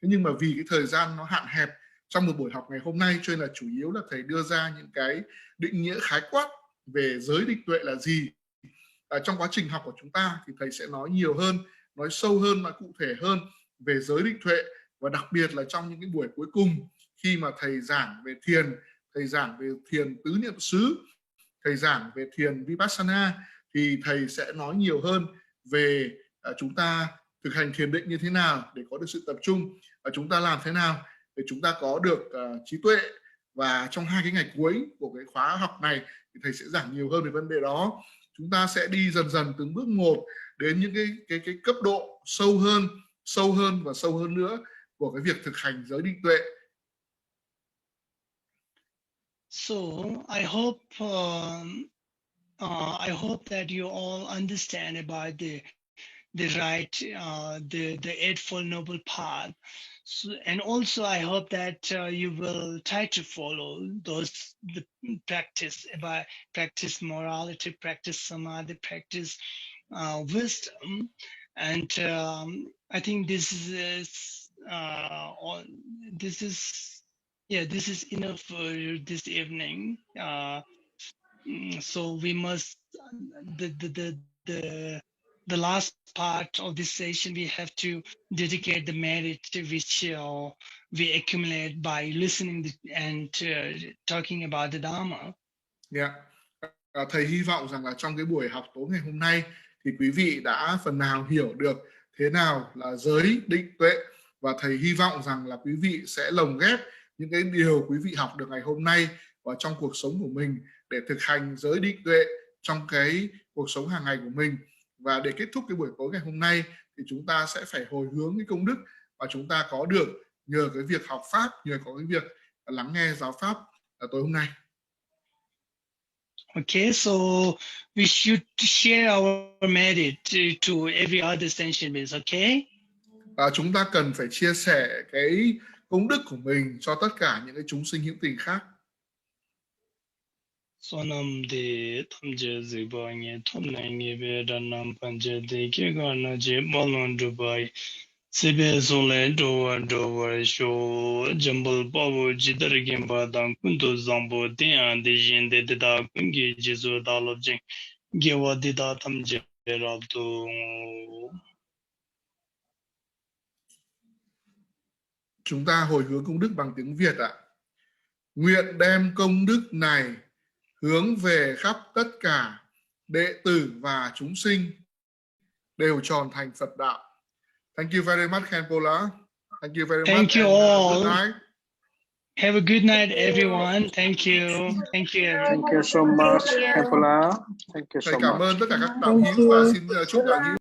Thế nhưng mà vì cái thời gian nó hạn hẹp trong một buổi học ngày hôm nay, cho nên là chủ yếu là thầy đưa ra những cái định nghĩa khái quát về giới, định, tuệ là gì. Trong quá trình học của chúng ta thì thầy sẽ nói nhiều hơn, nói sâu hơn, nói cụ thể hơn về giới, định, tuệ. Và đặc biệt là trong những cái buổi cuối cùng, khi mà thầy giảng về thiền, thầy giảng về thiền tứ niệm xứ, thầy giảng về thiền vipassana, thì thầy sẽ nói nhiều hơn về chúng ta thực hành thiền định như thế nào để có được sự tập trung, và chúng ta làm thế nào để chúng ta có được trí tuệ. Và trong 2 cái ngày cuối của cái khóa học này thì thầy sẽ giảng nhiều hơn về vấn đề đó. Chúng ta sẽ đi dần dần từng bước một đến những cái cấp độ sâu hơn sâu hơn và sâu hơn nữa của cái việc thực hành giới định tuệ. So I hope that you all understand about the right, the Eightfold Noble Path. So, and also I hope that you will try to follow the practice morality, practice samadhi, practice wisdom. And I think this is enough for this evening. So we must the last part of this session, we have to dedicate the merit which we accumulate by listening and talking about the Dharma. Yeah. Thầy hy vọng rằng là trong cái buổi học tối ngày hôm nay thì quý vị đã phần nào hiểu được thế nào là giới định tuệ, và thầy hy vọng rằng là quý vị sẽ lồng ghép những cái điều quý vị học được ngày hôm nay vào trong cuộc sống của mình để thực hành giới định tuệ trong cái cuộc sống hàng ngày của mình. Và để kết thúc cái buổi tối ngày hôm nay thì chúng ta sẽ phải hồi hướng cái công đức mà chúng ta có được nhờ cái việc học pháp, nhờ có cái việc lắng nghe giáo pháp tối hôm nay. Okay, so we should share our merit to every other sentient beings, okay? Chúng ta cần phải chia sẻ cái công đức của mình cho tất cả những cái chúng sinh hữu tình khác. Sonam de tamje ziba nge thomne nge be danam panje de ke gana je balon dubai sebe sole do sho jambal bawo jidar gemba dan kunto zambo de an de jinde de da kungi jesu da lobjing gewa de da tamje rabdo. Chúng ta hồi hướng công đức bằng tiếng Việt ạ. Nguyện đem công đức này hướng về khắp tất cả đệ tử và chúng sinh đều tròn thành Phật đạo. Thank you very much, Khenpo. Thank you very much. Thank you all. Good night. Have a good night, everyone. Thank you. Thank you, everyone. Thank you so much, Khenpo. Thank you so Thầy much. cảm ơn tất cả các đạo hữu và xin chúc đạo hữu